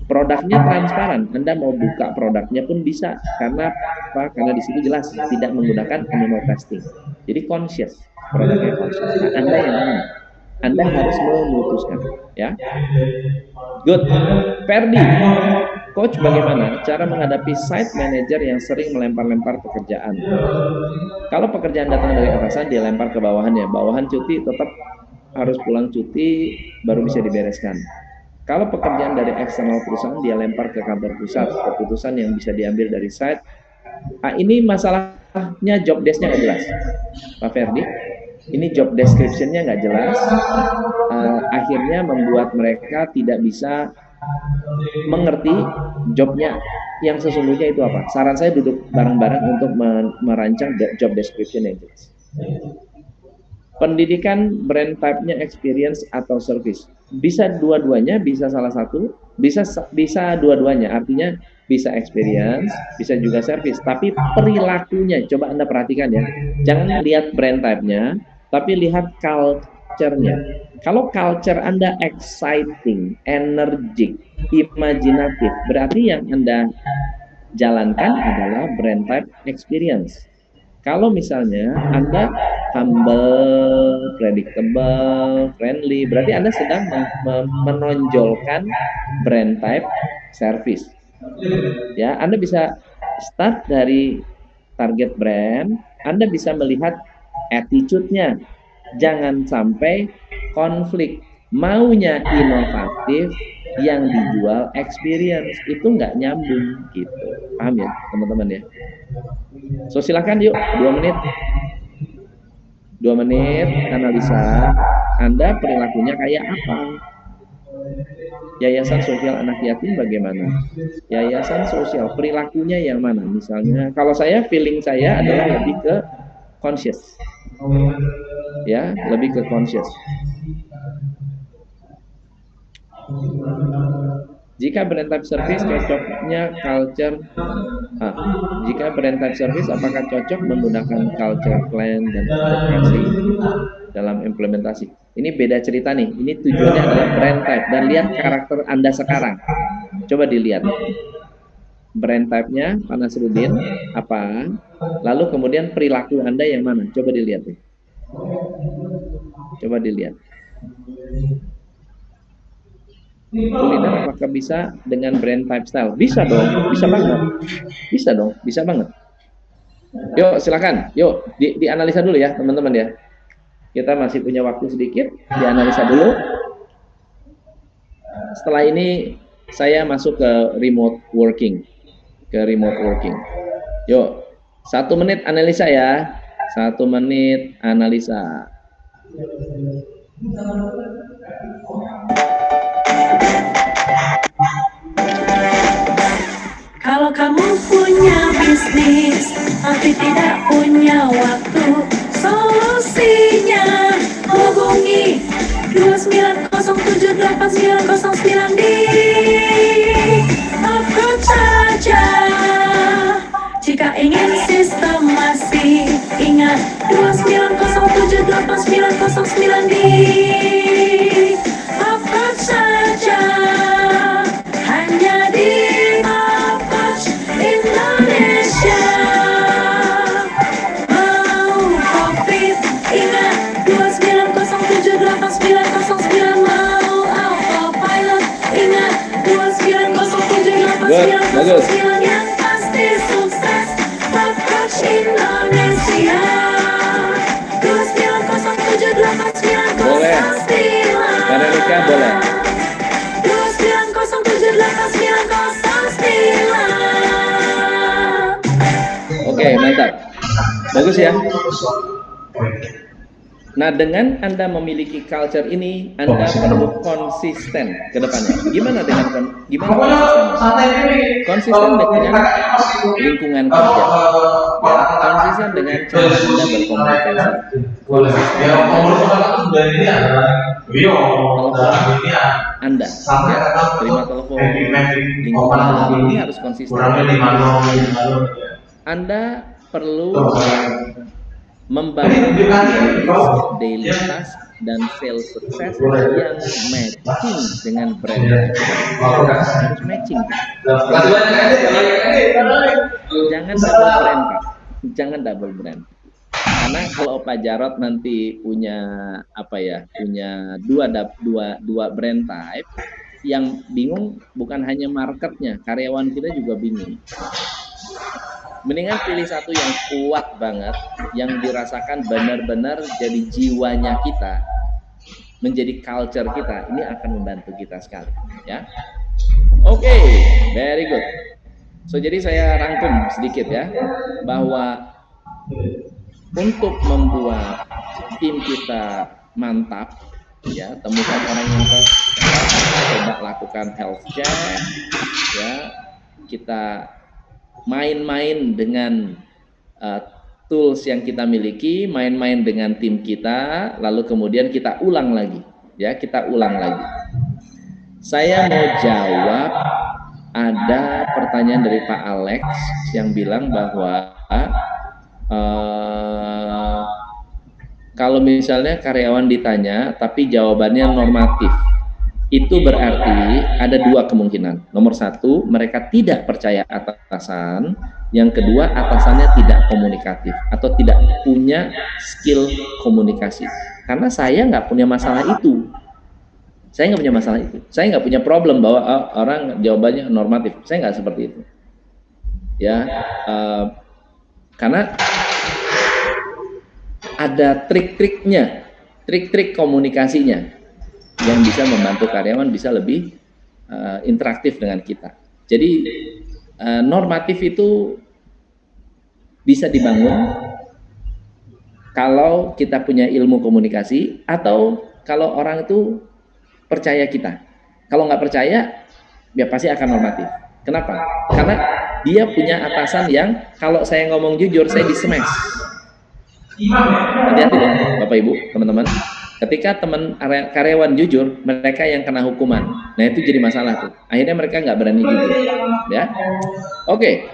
produknya transparan, Anda mau buka produknya pun bisa. Karena apa? Karena di situ jelas tidak menggunakan animal testing, jadi conscious, produknya conscious. Nah, Anda yang mana? Anda harus memutuskan, ya. Good. Ferdi, coach, bagaimana cara menghadapi site manager yang sering melempar-lempar pekerjaan? Kalau pekerjaan datang dari atasan, dia lempar ke bawahannya. Bawahan cuti, tetap harus pulang cuti, baru bisa dibereskan. Kalau pekerjaan dari eksternal perusahaan, dia lempar ke kantor pusat. Keputusan yang bisa diambil dari site. Ini masalahnya job desk-nya nggak jelas, Pak Ferdi. Ini job description-nya nggak jelas. Akhirnya membuat mereka tidak bisa mengerti jobnya yang sesungguhnya itu apa. Saran saya duduk bareng-bareng untuk merancang job description yang jelas. Pendidikan brand type-nya experience atau service. Bisa dua-duanya, bisa salah satu, bisa dua-duanya. Artinya bisa experience, bisa juga service. Tapi perilakunya, coba Anda perhatikan ya. Jangan lihat brand type-nya, tapi lihat culture-nya. Kalau culture Anda exciting, energik, imajinatif, berarti yang Anda jalankan adalah brand type experience. Kalau misalnya Anda humble, predictable, friendly, berarti Anda sedang menonjolkan brand type service. Ya, Anda bisa start dari target brand, Anda bisa melihat attitude-nya. Jangan sampai konflik. Maunya inovatif, yang dijual experience, itu nggak nyambung gitu. Paham ya, teman-teman ya? So silakan yuk, 2 menit. 2 menit analisa Anda perilakunya kayak apa. Yayasan sosial anak yatim bagaimana? Yayasan sosial perilakunya yang mana? Misalnya kalau saya, feeling saya adalah lebih ke conscious. Ya, lebih ke conscious. Jika brand type service cocoknya culture, jika brand type service apakah cocok menggunakan culture plan dan advokasi dalam implementasi? Ini beda cerita nih. Ini tujuannya adalah brand type dan lihat karakter Anda sekarang. Coba dilihat. Brand type-nya Pak Nasruddin apa? Lalu kemudian perilaku Anda yang mana? Coba dilihat nih. Coba dilihat. Kuliner apakah bisa dengan brand type style? Bisa dong, bisa banget. Bisa dong, bisa banget. Yuk, silakan. Yuk, dianalisa dulu ya, teman-teman ya. Kita masih punya waktu sedikit, dianalisa dulu. Setelah ini saya masuk ke remote working. Yuk, 1 menit analisa ya. 1 menit analisa. Kalau kamu punya bisnis tapi tidak punya waktu, solusinya hubungi 29078909 di approach saja. Jika ingin sistemasi, ingat 29078909 di approach saja. Hanya di Approach Indonesia. Mau profit, ingat 29078909. Mau autopilot, ingat 29078909. Yang pasti sukses Approach Indonesia. 29078909. Boleh. Veronica boleh. 29078909. Oke, mantap. Bagus ya. Nah, dengan Anda memiliki culture ini, Anda perlu konsisten ke depannya. Gimana konsistennya? Konsisten dengan lingkungan kerja. Ya, konsisten dengan cara Anda berkomunikasi. Konsisten dengan telepon Anda. Ya, terima telepon lingkungan ini harus konsisten. Anda perlu membangun daily task dan sales sukses yang matching dengan brand. Harus matching. Jangan double brand, Pak. Jangan double brand. Karena kalau Pak Jarod nanti punya punya dua brand type, yang bingung bukan hanya marketnya, karyawan kita juga bingung. Mendingan pilih satu yang kuat banget, yang dirasakan benar-benar jadi jiwanya kita, menjadi culture kita. Ini akan membantu kita sekali, ya. Oke, very good. So, jadi saya rangkum sedikit ya, bahwa untuk membuat tim kita mantap, ya, temukan orang yang coba lakukan health check, ya, kita main-main dengan tools yang kita miliki, main-main dengan tim kita, lalu kemudian kita ulang lagi, ya, kita ulang lagi. Saya mau jawab, ada pertanyaan dari Pak Alex yang bilang bahwa kalau misalnya karyawan ditanya tapi jawabannya normatif, itu berarti ada dua kemungkinan. Nomor satu, mereka tidak percaya atasan. Yang kedua, atasannya tidak komunikatif atau tidak punya skill komunikasi. Karena saya nggak punya masalah itu. Saya nggak punya problem bahwa orang jawabannya normatif. Saya nggak seperti itu. Ya, karena ada trik-triknya, trik-trik komunikasinya, yang bisa membantu karyawan bisa lebih interaktif dengan kita. Jadi normatif itu bisa dibangun kalau kita punya ilmu komunikasi atau kalau orang itu percaya kita. Kalau nggak percaya, ya pasti akan normatif. Kenapa? Karena dia punya atasan yang kalau saya ngomong jujur, saya di-smash. Hati-hati loh, Bapak Ibu, teman-teman. Ketika karyawan jujur, mereka yang kena hukuman. Nah itu jadi masalah tuh. Akhirnya mereka nggak berani jujur, ya. Oke.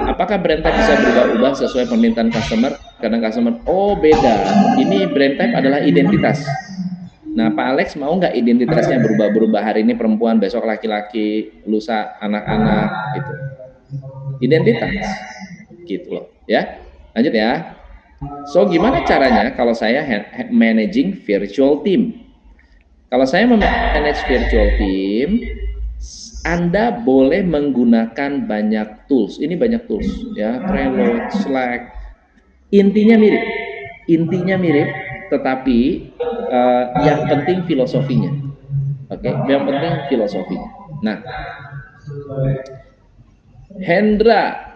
Apakah brand type bisa berubah-ubah sesuai permintaan customer? Kadang customer, oh beda. Ini brand type adalah identitas. Nah, Pak Alex mau nggak identitasnya berubah-berubah? Hari ini perempuan, besok laki-laki, lusa anak-anak, gitu. Identitas, gitu loh, ya. Lanjut ya. So, gimana caranya kalau saya managing virtual team? Kalau saya memanage virtual team, Anda boleh menggunakan banyak tools. Ini banyak tools, ya, Trello, Slack. Intinya mirip, tetapi yang penting filosofinya. Oke, yang penting filosofinya. Nah, Hendra,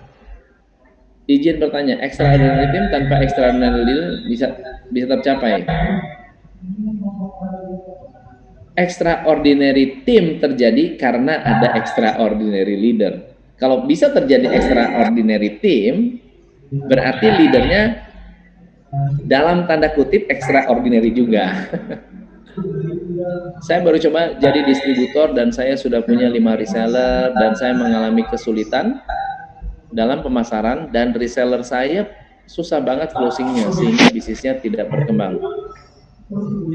izin bertanya, extraordinary team tanpa extraordinary leader bisa tercapai? Extraordinary team terjadi karena ada extraordinary leader. Kalau bisa terjadi extraordinary team, berarti leadernya dalam tanda kutip extraordinary juga. Saya baru coba jadi distributor dan saya sudah punya 5 reseller dan saya mengalami kesulitan dalam pemasaran dan reseller saya susah banget closingnya sehingga bisnisnya tidak berkembang.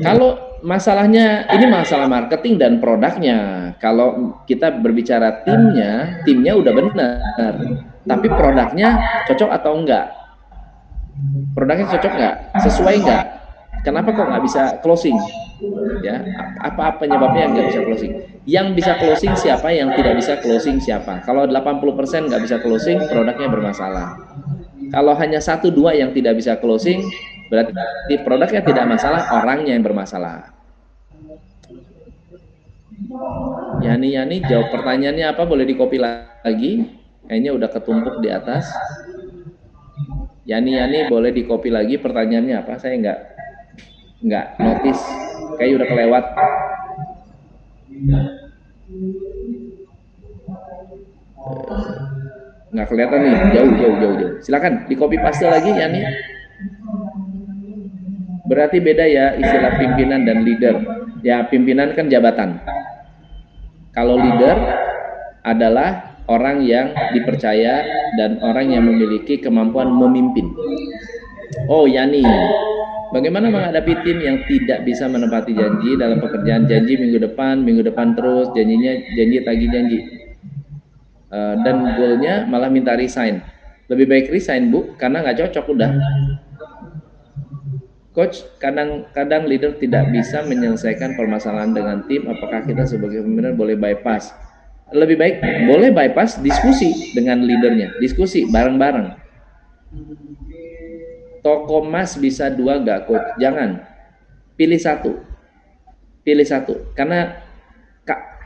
Kalau masalahnya ini masalah marketing dan produknya. Kalau kita berbicara timnya udah benar, tapi produknya cocok atau enggak? Produknya cocok nggak? Sesuai nggak? Kenapa kok nggak bisa closing? Ya, apa penyebabnya nggak bisa closing? Yang bisa closing siapa? Yang tidak bisa closing siapa? Kalau 80% nggak bisa closing, produknya bermasalah. Kalau hanya 1-2 yang tidak bisa closing, berarti produknya tidak masalah, orangnya yang bermasalah. Yani jawab pertanyaannya apa? Boleh di-copy lagi? Kayaknya udah ketumpuk di atas. Yani boleh di-copy lagi pertanyaannya apa? Saya nggak notice, kayak udah kelewat. Nggak kelihatan nih, jauh. Silakan di-copy paste lagi Yani. Berarti beda ya istilah pimpinan dan leader. Ya, pimpinan kan jabatan. Kalau leader adalah orang yang dipercaya dan orang yang memiliki kemampuan memimpin. Oh, Yani, bagaimana menghadapi tim yang tidak bisa menepati janji dalam pekerjaan? Janji minggu depan terus, janji tagih janji. Dan goalnya malah minta resign. Lebih baik resign, Bu, karena nggak cocok udah. Coach, kadang leader tidak bisa menyelesaikan permasalahan dengan tim. Apakah kita sebagai pemimpin boleh bypass? Lebih baik boleh bypass diskusi dengan leadernya, diskusi bareng-bareng. Toko emas bisa 2 gak, Coach? Jangan, pilih satu,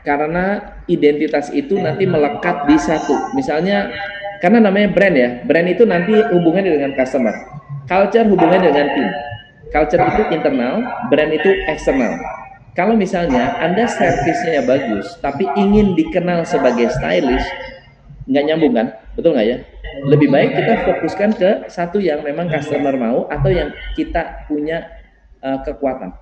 karena identitas itu nanti melekat di satu. Misalnya, karena namanya brand ya, brand itu nanti hubungannya dengan customer, culture hubungannya dengan tim. Culture itu internal, brand itu eksternal. Kalau misalnya Anda servisnya bagus, tapi ingin dikenal sebagai stylish, nggak nyambung kan? Betul nggak ya? Lebih baik kita fokuskan ke satu yang memang customer mau atau yang kita punya kekuatan.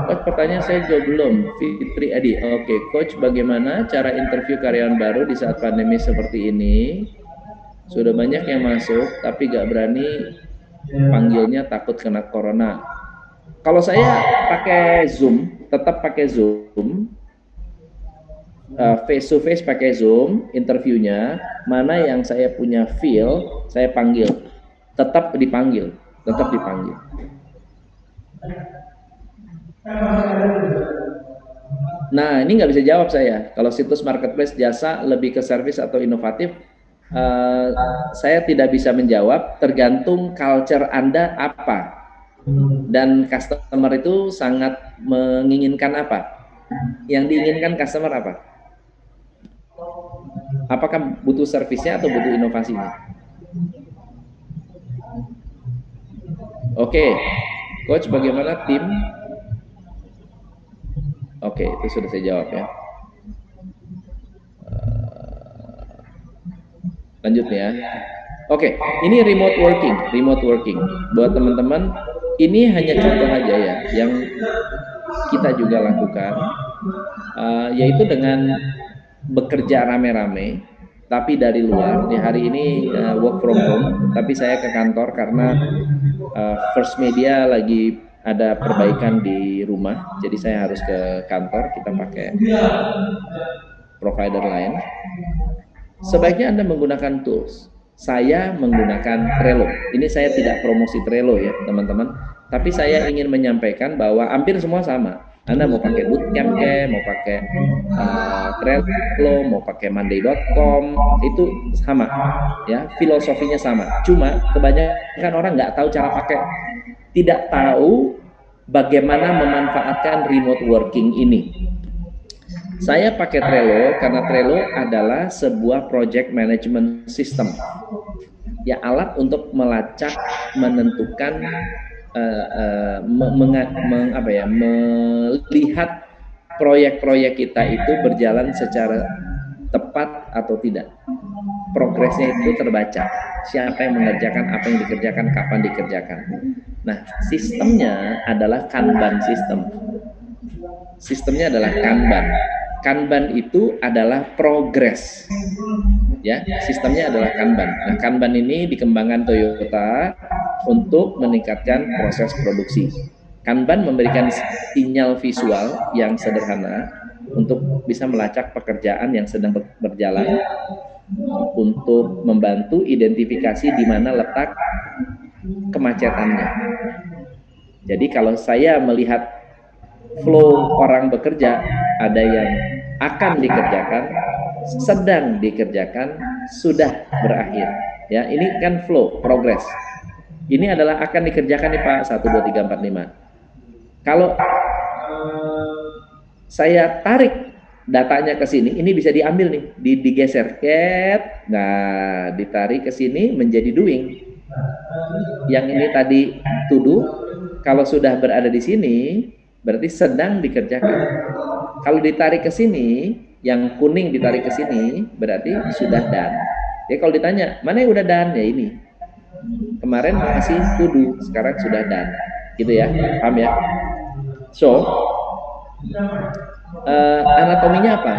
Coach, pertanyaan saya juga belum. Fitri Adi, oke. Coach, bagaimana cara interview karyawan baru di saat pandemi seperti ini? Sudah banyak yang masuk, tapi nggak berani panggilnya takut kena corona. Kalau saya pakai Zoom, tetap pakai Zoom, face to face pakai Zoom, interviewnya, mana yang saya punya feel, saya panggil, tetap dipanggil. Nah, ini nggak bisa jawab saya. Kalau situs marketplace jasa lebih ke service atau inovatif, saya tidak bisa menjawab, tergantung culture Anda apa dan customer itu sangat menginginkan apa. Yang diinginkan customer apa? Apakah butuh servisnya atau butuh inovasinya? Oke, Coach, bagaimana tim? Oke, itu sudah saya jawab ya. Lanjut ya. Oke, ini remote working. Buat teman-teman, ini hanya contoh aja ya, yang kita juga lakukan, yaitu dengan bekerja rame-rame, tapi dari luar. Di hari ini work from home, tapi saya ke kantor karena First Media lagi ada perbaikan di rumah, jadi saya harus ke kantor. Kita pakai provider lain. Sebaiknya Anda menggunakan tools. Saya menggunakan Trello. Ini saya tidak promosi Trello ya teman-teman, tapi saya ingin menyampaikan bahwa hampir semua sama. Anda mau pakai Bootcamp mau pakai Trello, mau pakai Monday.com, itu sama ya, filosofinya sama. Cuma kebanyakan orang nggak tahu cara pakai, tidak tahu bagaimana memanfaatkan remote working ini. Saya pakai Trello karena Trello adalah sebuah project management system, ya, alat untuk melacak, menentukan, melihat proyek-proyek kita itu berjalan secara tepat atau tidak. Progresnya itu terbaca, siapa yang mengerjakan, apa yang dikerjakan, kapan dikerjakan. Nah, sistemnya adalah Kanban system. Sistemnya adalah Kanban. Kanban itu adalah progres, ya. Sistemnya adalah Kanban. Nah, Kanban ini dikembangkan Toyota untuk meningkatkan proses produksi. Kanban memberikan sinyal visual yang sederhana untuk bisa melacak pekerjaan yang sedang berjalan, untuk membantu identifikasi di mana letak kemacetannya. Jadi kalau saya melihat flow orang bekerja, ada yang akan dikerjakan, sedang dikerjakan, sudah berakhir. Ya, ini kan flow, progress. Ini adalah akan dikerjakan nih Pak, 1, 2, 3, 4, 5. Kalau saya tarik datanya ke sini, ini bisa diambil nih, digeser. Nah, ditarik ke sini menjadi doing. Yang ini tadi to do, kalau sudah berada di sini, berarti sedang dikerjakan. Kalau ditarik ke sini, yang kuning ditarik ke sini, berarti sudah done. Ya, kalau ditanya, mana yang udah done? Ya ini. Kemarin masih to do, sekarang sudah done. Gitu ya, paham ya? So, anatominya apa?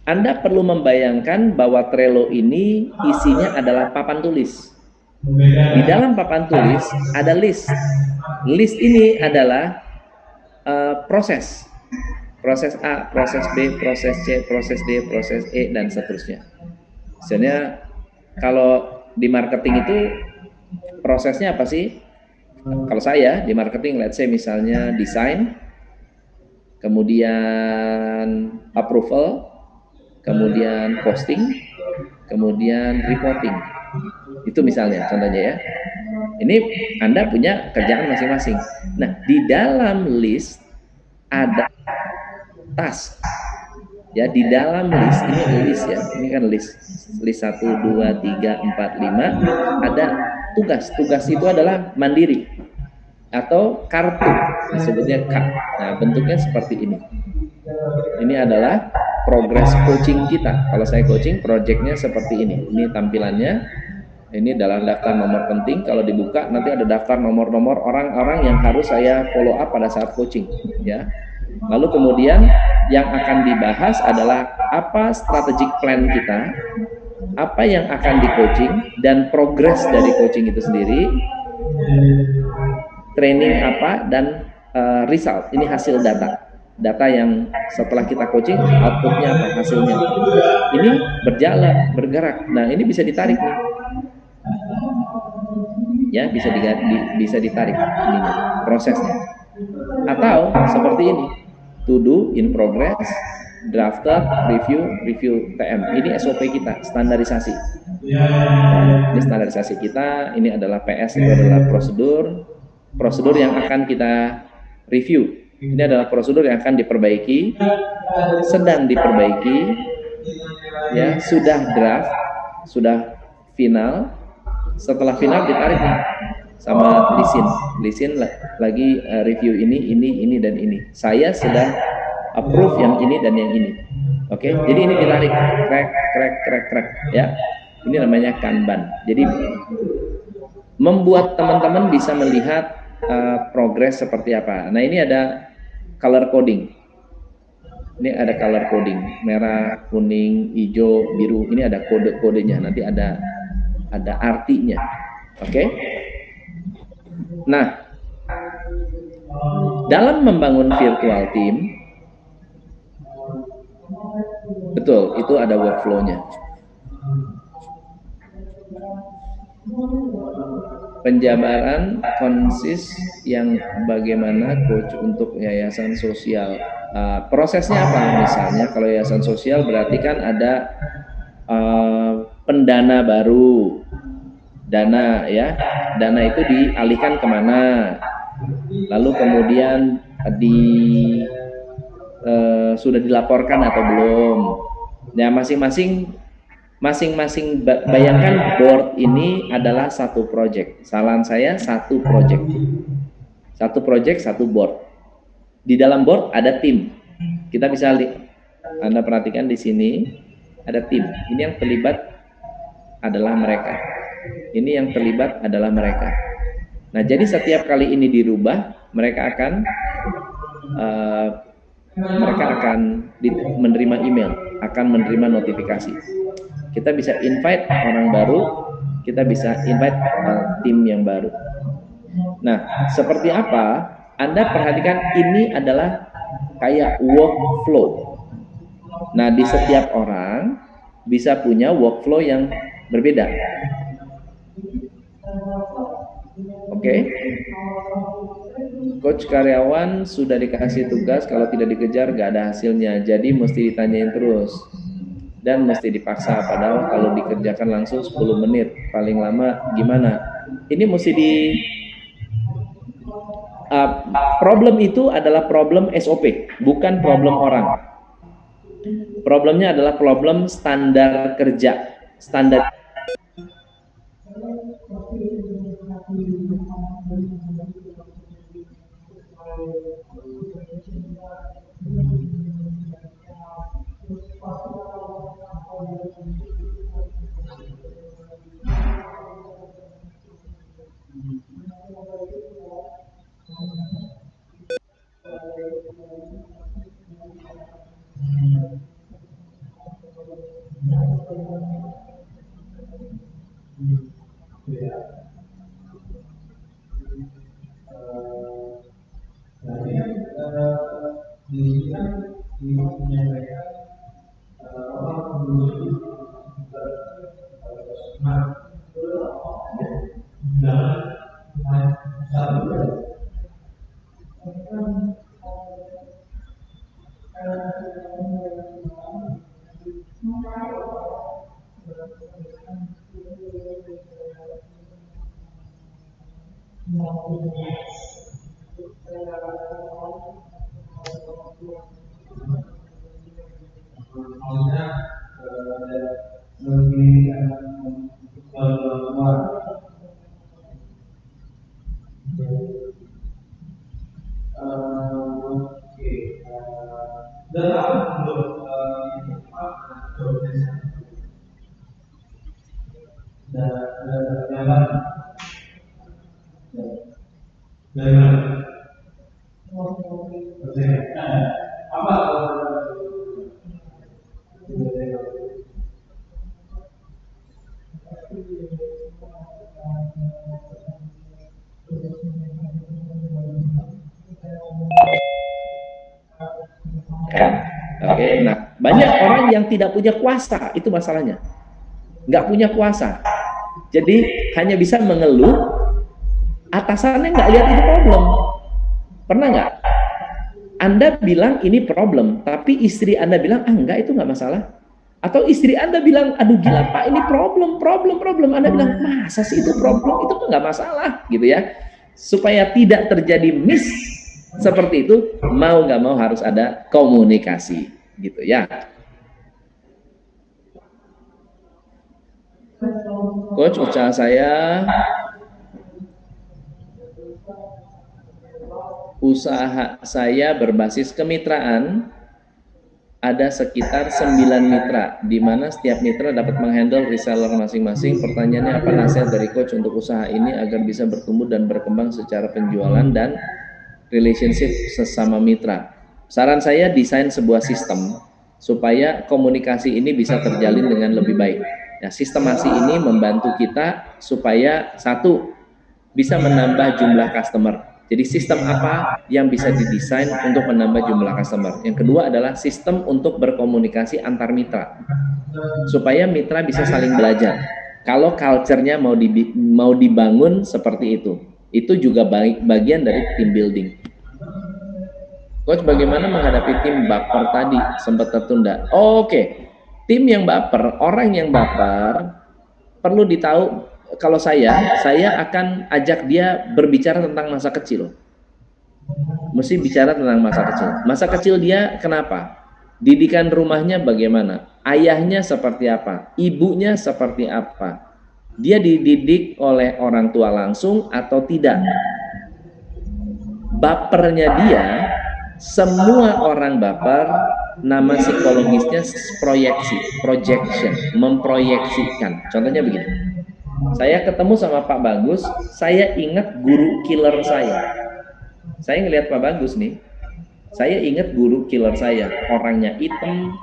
Anda perlu membayangkan bahwa Trello ini isinya adalah papan tulis. Di dalam papan tulis ada list. List ini adalah proses A, proses B, proses C, proses D, proses E, dan seterusnya. Misalnya kalau di marketing itu prosesnya apa sih? Kalau saya di marketing, let's say misalnya desain, kemudian approval, kemudian posting, kemudian reporting. Itu misalnya contohnya ya. Ini Anda punya kerjaan masing-masing. Nah, di dalam list ada task. Ya, di dalam list, ini list ya. Ini kan list 1, 2, 3, 4, 5. Ada tugas. Tugas itu adalah mandiri atau kartu, disebutnya card. Nah, bentuknya seperti ini. Ini adalah progress coaching kita. Kalau saya coaching, projectnya seperti ini. Ini tampilannya. Ini dalam daftar nomor penting. Kalau dibuka nanti ada daftar nomor-nomor orang-orang yang harus saya follow up pada saat coaching, ya. Lalu kemudian yang akan dibahas adalah apa strategic plan kita, apa yang akan di coaching, dan progres dari coaching itu sendiri, training apa, dan result. Ini hasil data yang setelah kita coaching, outputnya apa, hasilnya. Ini berjalan, bergerak. Nah, ini bisa ditarik nih. Ya, bisa ditarik ininya, prosesnya. Atau seperti ini, to do, in progress, drafted, review TM. Ini SOP kita, standarisasi. Nah, ini standarisasi kita. Ini adalah PS, itu adalah prosedur yang akan kita review. Ini adalah prosedur yang akan diperbaiki, sedang diperbaiki, ya, sudah draft, sudah final. Setelah final ditarik nih sama lisin lagi review ini dan ini. Saya sudah approve yang ini dan yang ini. Oke, jadi ini ditarik, krek, ya. Ini namanya Kanban. Jadi membuat teman-teman bisa melihat progres seperti apa. Nah, ini ada color coding. Ini ada color coding, merah, kuning, hijau, biru. Ini ada kode-kodenya. Nanti ada artinya. Oke? Nah, dalam membangun virtual team, betul, itu ada workflow-nya. Penjabaran konsis yang bagaimana coach untuk yayasan sosial. Prosesnya apa? Misalnya kalau yayasan sosial berarti kan ada pendana baru, dana ya, dana itu dialihkan kemana, lalu kemudian sudah dilaporkan atau belum. Ya, masing-masing bayangkan board ini adalah satu project. Saran saya satu project, satu board. Di dalam board ada tim. Kita bisa Anda perhatikan di sini ada tim. Ini yang terlibat adalah mereka. Ini yang terlibat adalah mereka. Nah, jadi setiap kali ini dirubah, mereka akan menerima email, akan menerima notifikasi. Kita bisa invite orang baru, kita bisa invite tim yang baru. Nah, seperti apa? Anda perhatikan ini adalah kayak workflow. Nah, di setiap orang bisa punya workflow yang berbeda. Oke? Coach karyawan sudah dikasih tugas, kalau tidak dikejar gak ada hasilnya. Jadi mesti ditanyain terus. Dan mesti dipaksa, padahal kalau dikerjakan langsung 10 menit paling lama gimana. Ini mesti problem itu adalah problem SOP, bukan problem orang. Problemnya adalah problem standar kerja, standar. Oke, nah banyak orang yang tidak punya kuasa, itu masalahnya. Nggak punya kuasa. Jadi hanya bisa mengeluh, atasannya nggak lihat itu problem. Pernah nggak? Anda bilang ini problem, tapi istri Anda bilang, enggak, itu nggak masalah. Atau istri Anda bilang, aduh gila Pak, ini problem. Anda bilang, masa sih itu problem, itu nggak masalah, gitu ya. Supaya tidak terjadi miss seperti itu, mau nggak mau harus ada komunikasi, gitu ya. Coach, usaha saya berbasis kemitraan ada sekitar 9 mitra, di mana setiap mitra dapat menghandle reseller masing-masing. Pertanyaannya, apa nasihat dari coach untuk usaha ini agar bisa bertumbuh dan berkembang secara penjualan dan relationship sesama mitra? Saran saya, desain sebuah sistem supaya komunikasi ini bisa terjalin dengan lebih baik. Nah, sistemasi ini membantu kita supaya satu, bisa menambah jumlah customer. Jadi sistem apa yang bisa didesain untuk menambah jumlah customer? Yang kedua adalah sistem untuk berkomunikasi antar mitra, supaya mitra bisa saling belajar. Kalau culture-nya mau dibangun seperti itu juga bagian dari team building. Coach, bagaimana menghadapi tim baper tadi sempat tertunda? Oke. Tim yang baper, orang yang baper perlu ditahu. Kalau saya akan ajak dia berbicara tentang masa kecil. Mesti bicara tentang masa kecil. Masa kecil dia kenapa? Didikan rumahnya bagaimana? Ayahnya seperti apa? Ibunya seperti apa? Dia dididik oleh orang tua langsung atau tidak? Bapernya dia, semua orang baper, nama psikologisnya projection, memproyeksikan. Contohnya begini. Saya ketemu sama Pak Bagus, saya ingat guru killer saya. Saya ngelihat Pak Bagus nih, saya ingat guru killer saya. Orangnya hitam,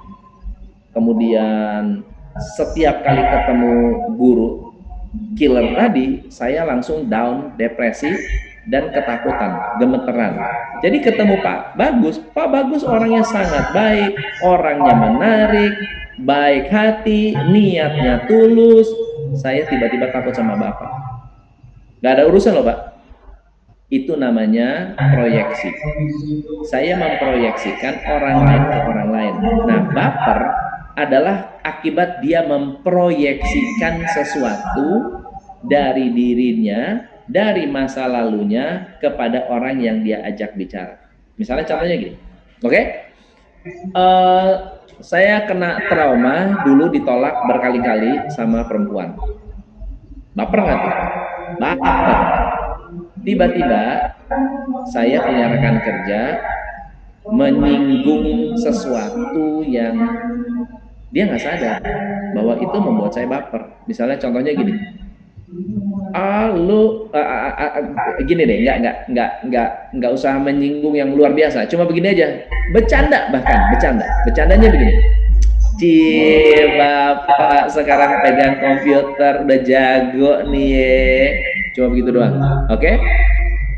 kemudian setiap kali ketemu guru killer tadi, saya langsung down, depresi, dan ketakutan, gemeteran. Jadi ketemu Pak Bagus orangnya sangat baik, orangnya menarik, baik hati, niatnya tulus. Saya tiba-tiba takut sama Bapak. Gak ada urusan loh Pak. Itu namanya proyeksi. Saya memproyeksikan orang lain ke orang lain. Nah, baper adalah akibat dia memproyeksikan sesuatu dari dirinya, dari masa lalunya kepada orang yang dia ajak bicara. Misalnya contohnya gini, oke? Saya kena trauma dulu, ditolak berkali-kali sama perempuan. Baper nggak tuh? Baper. Tiba-tiba saya punya rekan kerja menyinggung sesuatu yang dia nggak sadar bahwa itu membuat saya baper. Misalnya contohnya gini, gini deh, nggak usah menyinggung yang luar biasa, cuma begini aja, bercandanya begini. Bapak sekarang pegang komputer udah jago nih, cuma begitu doang. Oke?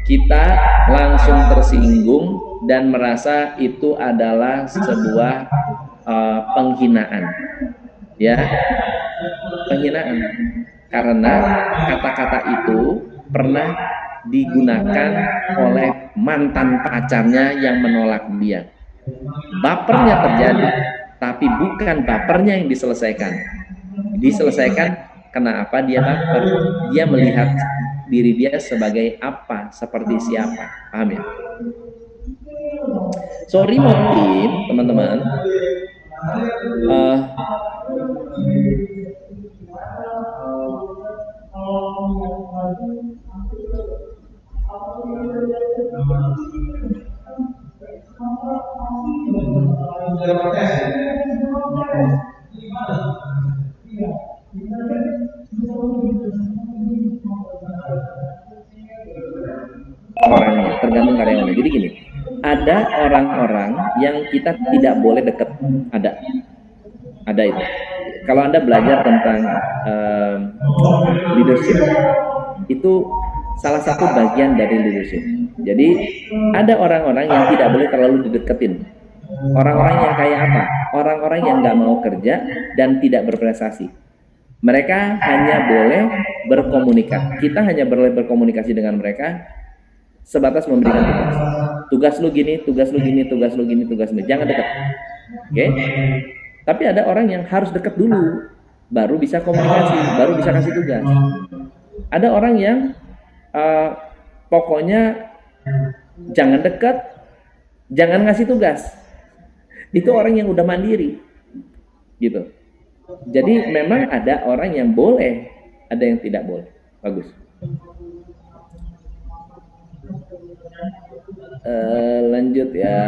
Kita langsung tersinggung dan merasa itu adalah sebuah penghinaan, ya, penghinaan. Karena kata-kata itu pernah digunakan oleh mantan pacarnya yang menolak dia. Bapernya terjadi, tapi bukan bapernya yang diselesaikan. Diselesaikan kenapa dia baper? Dia melihat diri dia sebagai apa, seperti siapa. Paham ya? So, remote team, teman-teman, orangnya tergantung karyawannya. Jadi gini, ada orang-orang yang kita tidak boleh dekat. Ada itu. Kalau Anda belajar tentang leadership, itu salah satu bagian dari leadership. Jadi ada orang-orang yang tidak boleh terlalu dideketin. Orang-orang yang kayak apa? Orang-orang yang nggak mau kerja dan tidak berprestasi. Mereka hanya boleh berkomunikasi. Kita hanya boleh berkomunikasi dengan mereka sebatas memberikan tugas. Tugas lu gini, tugas lu gini, tugas lu gini, tugas lu. Jangan dekat. Oke? Tapi ada orang yang harus dekat dulu, baru bisa komunikasi, baru bisa kasih tugas. Ada orang yang pokoknya jangan dekat, jangan ngasih tugas. Itu orang yang udah mandiri, gitu. Jadi memang ada orang yang boleh, ada yang tidak boleh. Bagus. Lanjut ya.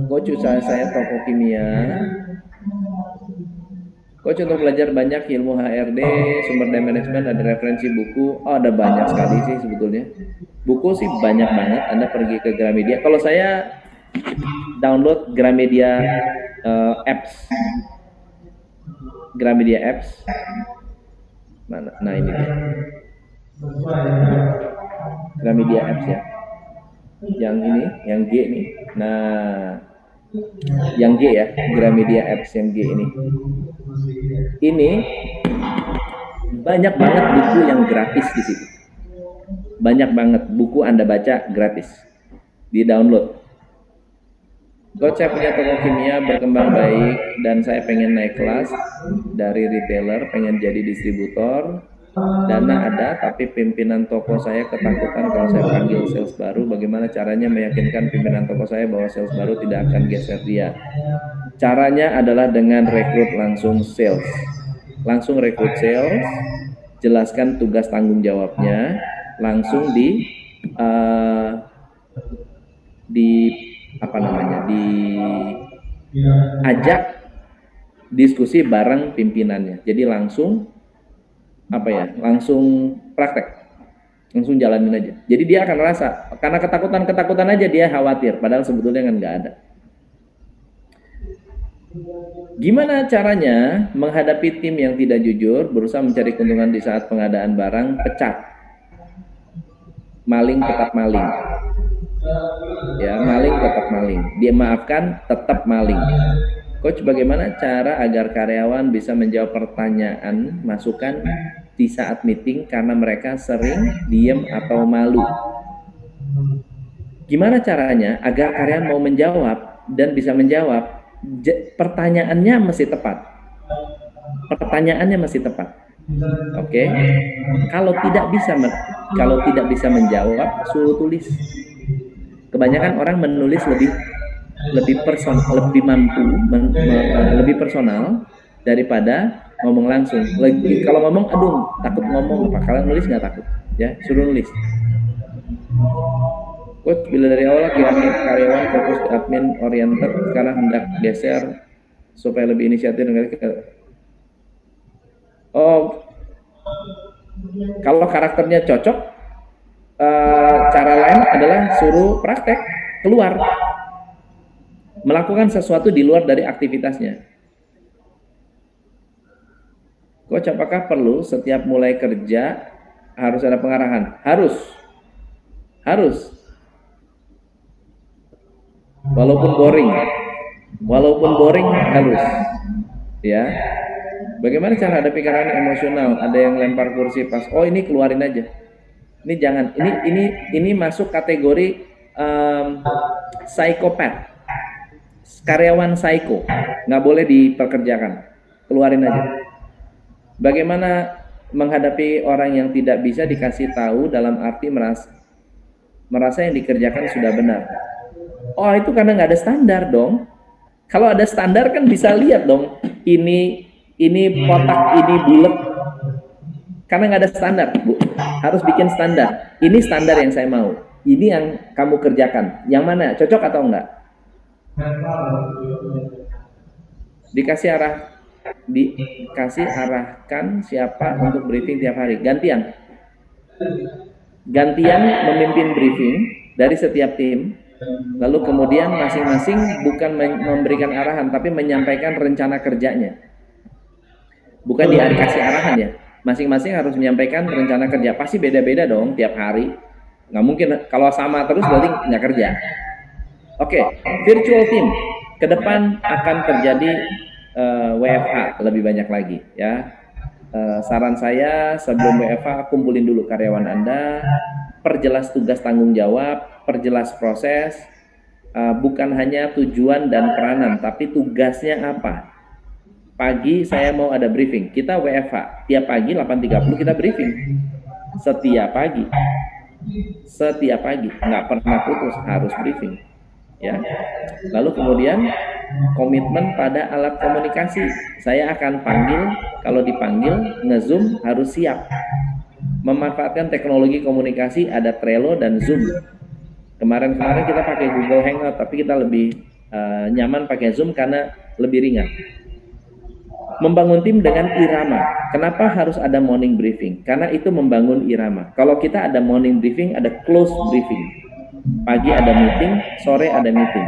Coach, usaha saya toko kimia. Coach, untuk belajar banyak ilmu HRD, sumber daya manajemen, ada referensi buku. Oh, ada banyak sekali sih sebetulnya. Buku sih banyak banget. Anda pergi ke Gramedia. Kalau saya download Gramedia apps. Gramedia apps. Mana? Nah, ini dia. Gramedia apps ya. Yang ini, yang G nih. Nah, yang G ya, Gramedia apps yang G ini. Ini banyak banget buku yang gratis di situ. Banyak banget buku Anda baca gratis. Di download. Coach, saya punya toko kimia berkembang baik dan saya pengen naik kelas dari retailer, pengen jadi distributor. Dana ada, tapi pimpinan toko saya ketakutan kalau saya panggil sales baru. Bagaimana caranya meyakinkan pimpinan toko saya bahwa sales baru tidak akan geser dia? Caranya adalah dengan rekrut langsung sales. Langsung rekrut sales, jelaskan tugas tanggung jawabnya, langsung diajak diskusi bareng pimpinannya. Jadi langsung langsung praktek, langsung jalanin aja. Jadi dia akan rasa, karena ketakutan aja dia khawatir, padahal sebetulnya kan nggak ada. Gimana caranya menghadapi tim yang tidak jujur, berusaha mencari keuntungan di saat pengadaan barang, pecat. Maling tetap maling. Ya, maling tetap maling. Dia maafkan, tetap maling. Coach, bagaimana cara agar karyawan bisa menjawab pertanyaan, masukan di saat meeting karena mereka sering diem atau malu? Gimana caranya agar karyawan mau menjawab dan bisa menjawab? Pertanyaannya mesti tepat. Pertanyaannya mesti tepat. Oke. Kalau tidak bisa menjawab, suruh tulis. Kebanyakan orang menulis lebih personal daripada ngomong langsung. Kalau ngomong, takut ngomong apa? Kalian nulis nggak takut? Ya, suruh nulis. Coach, bila dari awal karyawan fokus ke admin oriented, sekarang hendak geser supaya lebih inisiatif dengan kalau karakternya cocok, cara lain adalah suruh praktek keluar, melakukan sesuatu di luar dari aktivitasnya. Coach, apakah perlu setiap mulai kerja harus ada pengarahan? Harus. Walaupun boring harus. Ya. Bagaimana cara hadapi karyawan emosional? Ada yang lempar kursi pas, ini keluarin aja. Ini jangan. Ini masuk kategori psikopat. Karyawan psycho, nggak boleh dipekerjakan, keluarin aja. Bagaimana menghadapi orang yang tidak bisa dikasih tahu dalam arti merasa yang dikerjakan sudah benar? Itu karena nggak ada standar dong. Kalau ada standar kan bisa lihat dong, ini kotak, ini bulat. Karena nggak ada standar, Bu. Harus bikin standar. Ini standar yang saya mau. Ini yang kamu kerjakan. Yang mana? Cocok atau enggak? Dikasih arahkan siapa untuk briefing tiap hari. Gantian memimpin briefing dari setiap tim. Lalu kemudian masing-masing bukan memberikan arahan, tapi menyampaikan rencana kerjanya. Bukan dikasih arahan ya. Masing-masing harus menyampaikan rencana kerja. Pasti beda-beda dong tiap hari. Nggak mungkin, kalau sama terus berarti nggak kerja. Oke, virtual team. Ke depan akan terjadi WFH lebih banyak lagi ya. Saran saya sebelum WFH, kumpulin dulu karyawan Anda, perjelas tugas tanggung jawab, perjelas proses, bukan hanya tujuan dan peranan, tapi tugasnya apa. Pagi saya mau ada briefing, kita WFH, tiap pagi 8.30 kita briefing, setiap pagi, nggak pernah putus, harus briefing. Ya. Lalu kemudian komitmen pada alat komunikasi. Saya akan panggil, kalau dipanggil nge-zoom harus siap. Memanfaatkan teknologi komunikasi, ada Trello dan Zoom. Kemarin-kemarin kita pakai Google Hangout, tapi kita lebih nyaman pakai Zoom karena lebih ringan. Membangun tim dengan irama. Kenapa harus ada morning briefing? Karena itu membangun irama. Kalau kita ada morning briefing, ada close briefing. Pagi ada meeting, sore ada meeting.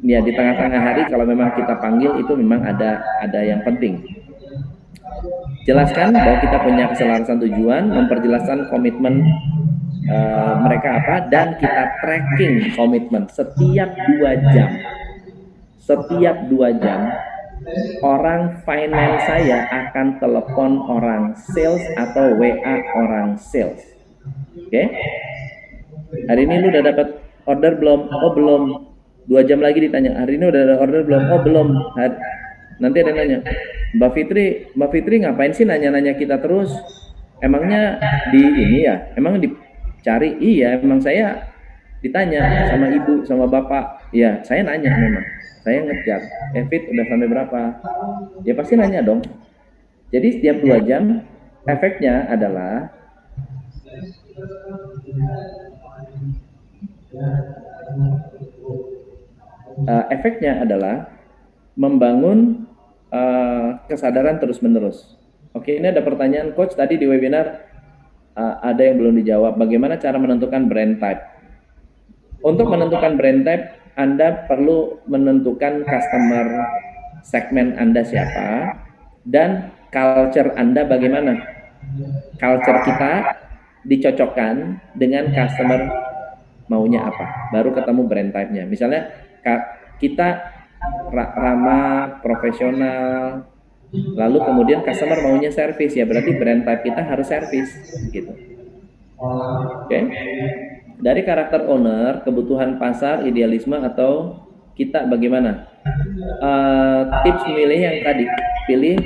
Ya, di tengah-tengah hari kalau memang kita panggil itu memang ada yang penting. Jelaskan bahwa kita punya keselarasan tujuan, memperjelaskan komitmen mereka apa, dan kita tracking komitmen setiap 2 jam. Setiap 2 jam orang finance saya akan telepon orang sales atau WA orang sales. Oke? Hari ini lu udah dapat order belum? Oh belum. 2 jam lagi ditanya, hari ini udah ada order belum? Oh belum. Nanti ada yang nanya, Mbak Fitri ngapain sih nanya-nanya kita terus? Emangnya di ini ya? Emang dicari? Iya, emang saya ditanya sama ibu, sama bapak. Ya, saya nanya memang. Saya ngejar, Fit udah sampai berapa? Ya pasti nanya dong. Jadi setiap 2 jam, efeknya adalah membangun kesadaran terus-menerus. Oke, ini ada pertanyaan coach tadi di webinar, ada yang belum dijawab. Bagaimana cara menentukan brand type? Untuk menentukan brand type, Anda perlu menentukan customer segmen Anda siapa dan culture Anda bagaimana. Culture kita dicocokkan dengan customer maunya apa, baru ketemu brand type-nya. Misalnya kita ramah, profesional, lalu kemudian customer maunya service, ya berarti brand type kita harus service gitu. Oke. Dari karakter owner, kebutuhan pasar, idealisme, atau kita bagaimana? Tips memilih yang tadi, pilih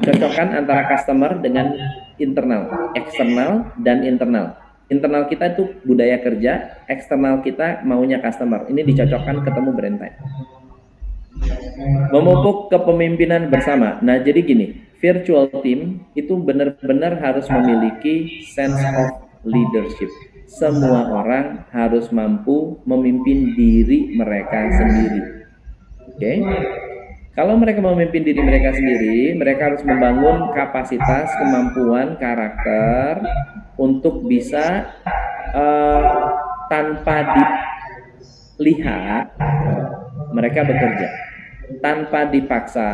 cocokkan antara customer dengan internal, eksternal dan internal. Internal kita itu budaya kerja, eksternal kita maunya customer. Ini dicocokkan ketemu brand type. Memupuk kepemimpinan bersama. Nah, jadi gini, virtual team itu benar-benar harus memiliki sense of leadership. Semua orang harus mampu memimpin diri mereka sendiri. Oke? Kalau mereka memimpin diri mereka sendiri, mereka harus membangun kapasitas, kemampuan, karakter untuk bisa tanpa dilihat mereka bekerja, tanpa dipaksa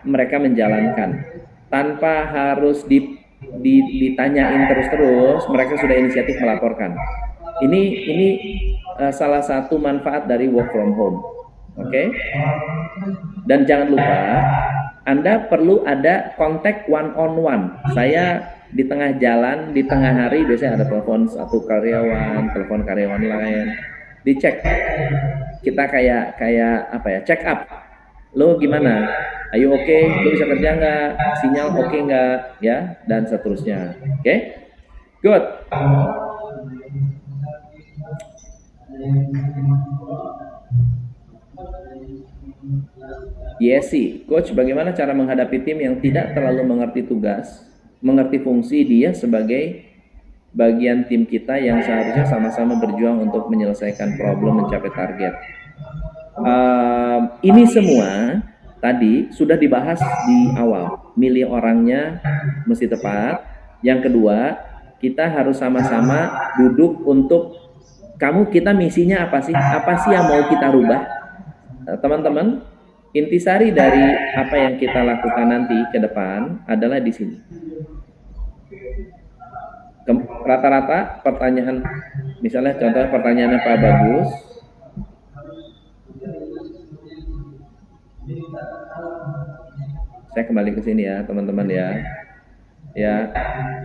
mereka menjalankan, tanpa harus ditanyain terus-terus, mereka sudah inisiatif melaporkan. Ini salah satu manfaat dari work from home. Oke? Dan jangan lupa, Anda perlu ada kontak one on one. Saya di tengah jalan, di tengah hari biasanya ada telepon satu karyawan, telepon karyawan lain, dicek. Kita kayak apa ya? Check up. Lo gimana? Ayo oke, lo bisa kerja nggak? Sinyal oke nggak? Ya, dan seterusnya. Oke? Good. Yesi, coach, bagaimana cara menghadapi tim yang tidak terlalu mengerti tugas, mengerti fungsi dia sebagai bagian tim kita yang seharusnya sama-sama berjuang untuk menyelesaikan problem, mencapai target. Ini semua tadi sudah dibahas di awal. Milih orangnya mesti tepat. Yang kedua, kita harus sama-sama duduk untuk kita misinya apa sih? Apa sih yang mau kita rubah? Teman-teman, intisari dari apa yang kita lakukan nanti ke depan adalah di sini. Rata-rata pertanyaan, misalnya contoh pertanyaannya Pak Bagus, saya kembali ke sini ya teman-teman ya. Ya,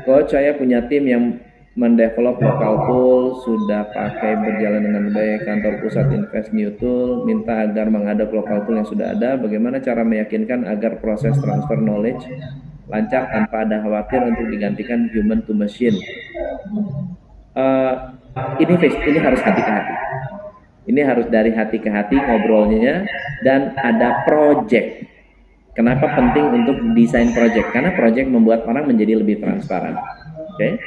coach, saya punya tim yang mendevelop lokal tool, sudah pakai berjalan dengan baik, kantor pusat invest new tool, minta agar menghadap lokal tool yang sudah ada. Bagaimana cara meyakinkan agar proses transfer knowledge lancar tanpa ada khawatir untuk digantikan human to machine? Ini harus hati ke hati. Ini harus dari hati ke hati ngobrolnya, dan ada project. Kenapa penting untuk desain project? Karena project membuat orang menjadi lebih transparan. Oke?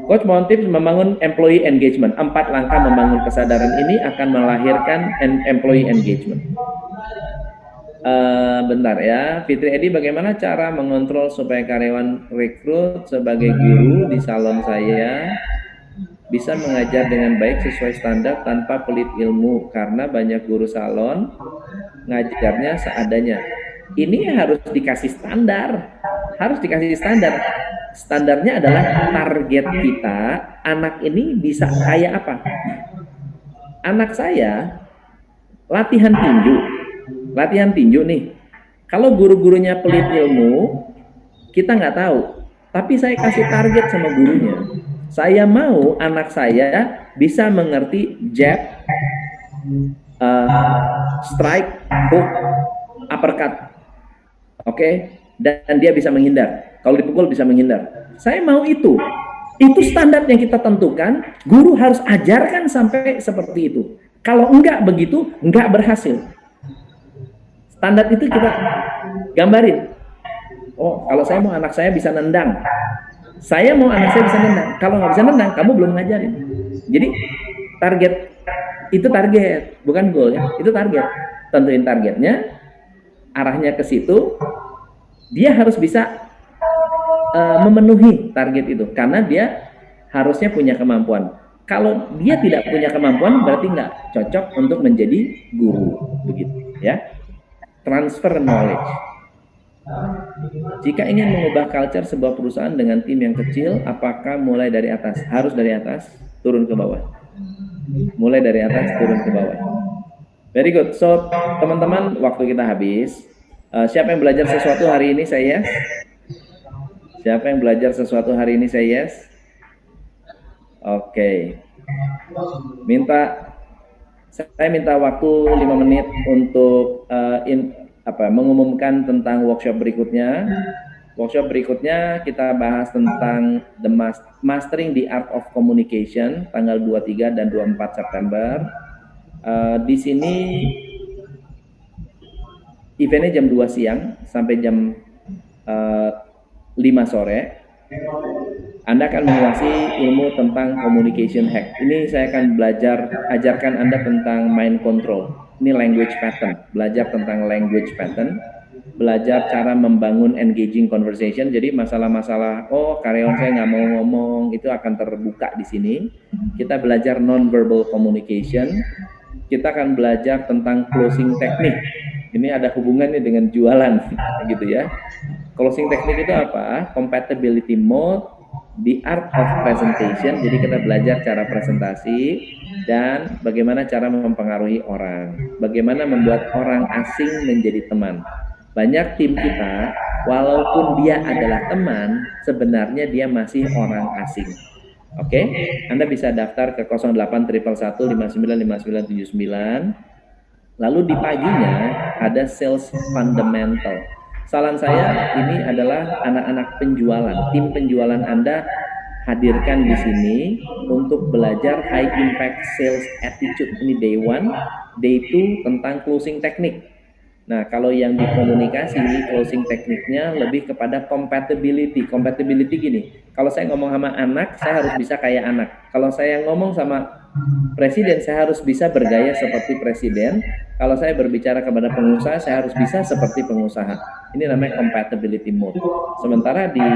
Coach mohon tips membangun employee engagement. 4 langkah membangun kesadaran ini akan melahirkan employee engagement. Bentar ya, Fitri Edi, bagaimana cara mengontrol supaya karyawan rekrut sebagai guru di salon saya bisa mengajar dengan baik sesuai standar tanpa pelit ilmu, karena banyak guru salon ngajarnya seadanya. Ini harus dikasih standar, Standarnya adalah target kita, anak ini bisa kayak apa. Anak saya latihan tinju nih. Kalau guru-gurunya pelit ilmu, kita nggak tahu. Tapi saya kasih target sama gurunya. Saya mau anak saya bisa mengerti jab, strike, hook, uppercut. Oke? Dan dia bisa menghindar. Kalau dipukul bisa menghindar. Saya mau itu. Itu standar yang kita tentukan. Guru harus ajarkan sampai seperti itu. Kalau enggak begitu, enggak berhasil. Standar itu kita gambarin. Oh, kalau saya mau anak saya bisa nendang. Saya mau anak saya bisa nendang. Kalau nggak bisa nendang, kamu belum ngajarin. Jadi itu target, bukan goal ya. Itu target. Tentuin targetnya, arahnya ke situ. Dia harus bisa memenuhi target itu, karena dia harusnya punya kemampuan. Kalau dia tidak punya kemampuan, berarti nggak cocok untuk menjadi guru, begitu ya. Transfer knowledge. Jika ingin mengubah culture sebuah perusahaan dengan tim yang kecil, apakah mulai dari atas? Harus dari atas, turun ke bawah. Mulai dari atas, turun ke bawah. Very good. So, teman-teman, waktu kita habis. Siapa yang belajar sesuatu hari ini, say yes? Siapa yang belajar sesuatu hari ini, say yes? Oke. Saya minta waktu 5 menit untuk mengumumkan tentang workshop berikutnya. Workshop berikutnya kita bahas tentang Mastering the Art of Communication, tanggal 23 dan 24 September. Di sini eventnya jam 2 siang sampai jam 5 sore. Anda akan menguasai ilmu tentang communication hack. Ini saya akan ajarkan Anda tentang mind control. Ini language pattern, belajar tentang language pattern, belajar cara membangun engaging conversation. Jadi masalah-masalah, karyawan saya nggak mau ngomong, itu akan terbuka di sini. Kita belajar non-verbal communication. Kita akan belajar tentang closing technique. Ini ada hubungannya dengan jualan, gitu ya. Closing technique itu apa? Compatibility mode, the art of presentation. Jadi kita belajar cara presentasi dan bagaimana cara mempengaruhi orang. Bagaimana membuat orang asing menjadi teman. Banyak tim kita, walaupun dia adalah teman, sebenarnya dia masih orang asing. Oke? Anda bisa daftar ke 0811595979. Lalu di paginya ada sales fundamental. Saran saya ini adalah anak-anak penjualan. Tim penjualan Anda hadirkan di sini untuk belajar high impact sales attitude. Ini day 1, day 2 tentang closing technique. Nah, kalau yang di komunikasi, closing tekniknya lebih kepada compatibility. Compatibility gini, kalau saya ngomong sama anak, saya harus bisa kayak anak. Kalau saya ngomong sama presiden, saya harus bisa bergaya seperti presiden. Kalau saya berbicara kepada pengusaha, saya harus bisa seperti pengusaha. Ini namanya compatibility mode. Sementara di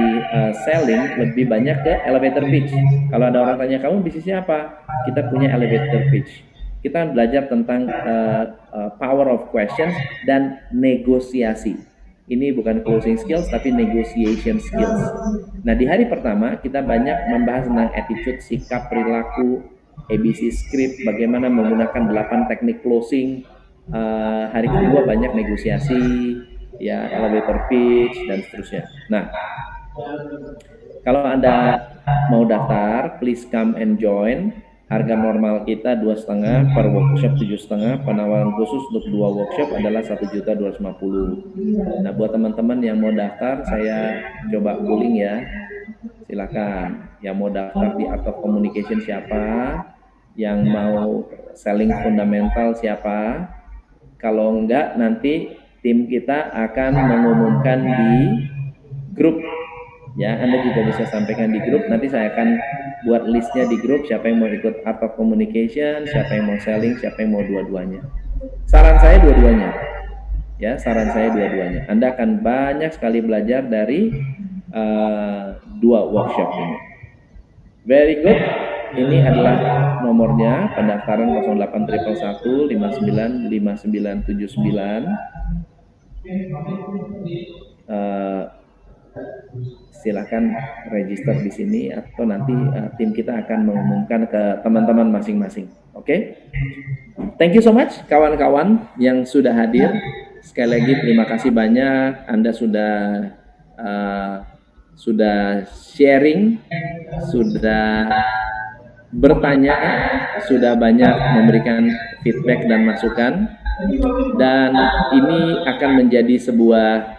selling lebih banyak ke elevator pitch. Kalau ada orang tanya, kamu bisnisnya apa? Kita punya elevator pitch. Kita belajar tentang power of questions dan negosiasi. Ini bukan closing skills, tapi negotiation skills. Nah, di hari pertama kita banyak membahas tentang attitude, sikap, perilaku, ABC script, bagaimana menggunakan 8 teknik closing. Hari kedua banyak negosiasi, ya, elevator pitch dan seterusnya. Nah, kalau Anda mau daftar, please come and join. Harga normal kita 2,5, per workshop 7,5. Penawaran khusus untuk 2 workshop adalah 1.250.000. Nah, buat teman-teman yang mau daftar, saya coba bullying ya. Silakan. Yang mau daftar di Art of Communication siapa? Yang mau selling fundamental siapa? Kalau enggak, nanti tim kita akan mengumumkan di grup Ya, Anda juga bisa sampaikan di grup. Nanti saya akan buat listnya di grup. Siapa yang mau ikut Art of Communication, siapa yang mau selling, siapa yang mau dua-duanya. Saran saya dua-duanya. Ya, saran saya dua-duanya. Anda akan banyak sekali belajar dari dua workshop ini. Very good. Ini adalah nomornya pendaftaran 0811 59 5979. Silakan register di sini atau nanti tim kita akan mengumumkan ke teman-teman masing-masing. Oke? Thank you so much kawan-kawan yang sudah hadir. Sekali lagi terima kasih banyak. Anda sudah sharing, sudah bertanya, sudah banyak memberikan feedback dan masukan. Dan ini akan menjadi sebuah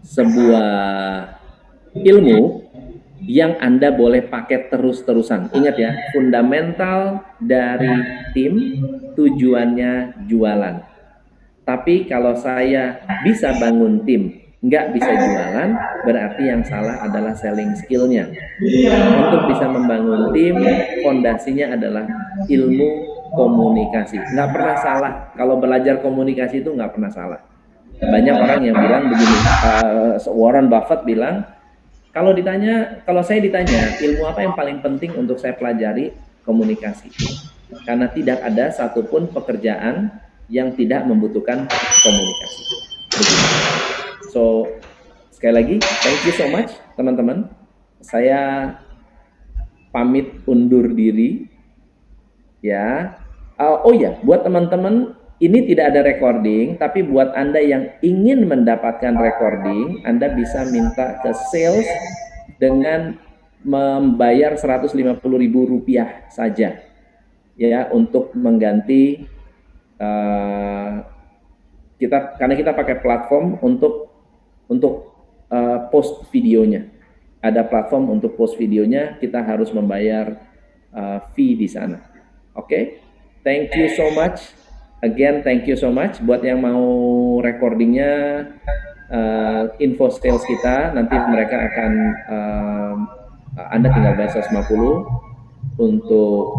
sebuah ilmu yang Anda boleh pakai terus-terusan. Ingat ya, fundamental dari tim tujuannya jualan. Tapi kalau saya bisa bangun tim, nggak bisa jualan, berarti yang salah adalah selling skill-nya. Untuk bisa membangun tim, fondasinya adalah ilmu komunikasi. Nggak pernah salah. Kalau belajar komunikasi itu nggak pernah salah. Banyak orang yang bilang begini, Warren Buffett bilang, kalau saya ditanya, ilmu apa yang paling penting untuk saya pelajari? Komunikasi. Karena tidak ada satupun pekerjaan yang tidak membutuhkan komunikasi. Begitu. So, sekali lagi, thank you so much, teman-teman. Saya pamit undur diri. Ya. Oh ya, buat teman-teman, ini tidak ada recording, tapi buat Anda yang ingin mendapatkan recording, Anda bisa minta ke sales dengan membayar Rp150.000 saja, ya, untuk mengganti karena kita pakai platform untuk post videonya. Ada platform untuk post videonya, kita harus membayar fee di sana. Oke, thank you so much. Again, thank you so much buat yang mau recordingnya, info sales kita, nanti mereka akan, Anda tinggal bayar 150 untuk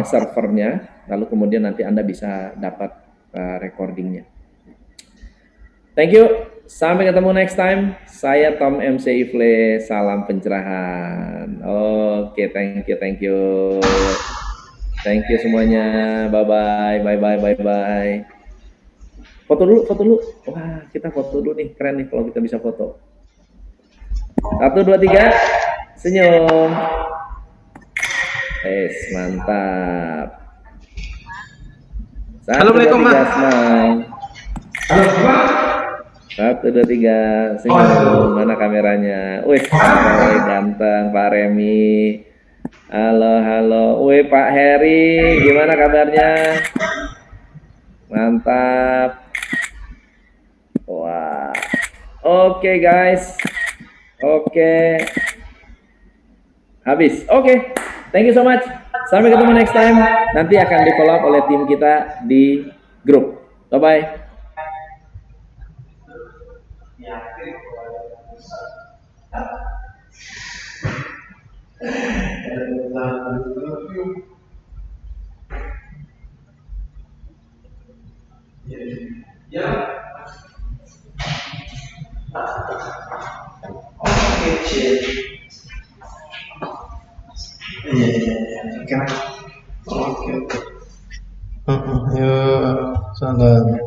servernya, lalu kemudian nanti Anda bisa dapat recordingnya. Thank you, sampai ketemu next time. Saya Tom MC Ifle, salam pencerahan. Oke, thank you. Thank you semuanya. Bye-bye. Foto dulu. Wah, kita foto dulu nih. Keren nih kalau kita bisa foto. 1, 2, 3. Senyum. Mantap. 1, 2, 3, smile. 1, 2, 3. Senyum. Mana kameranya? Wih, ganteng Pak Remi. Halo. Wih, Pak Heri, gimana kabarnya? Mantap. Wah. Oke, guys. Oke. Habis. Oke. Thank you so much. Sampai ketemu next time. Nanti akan di-follow up oleh tim kita di grup. Bye-bye. Oke. Ya, salam.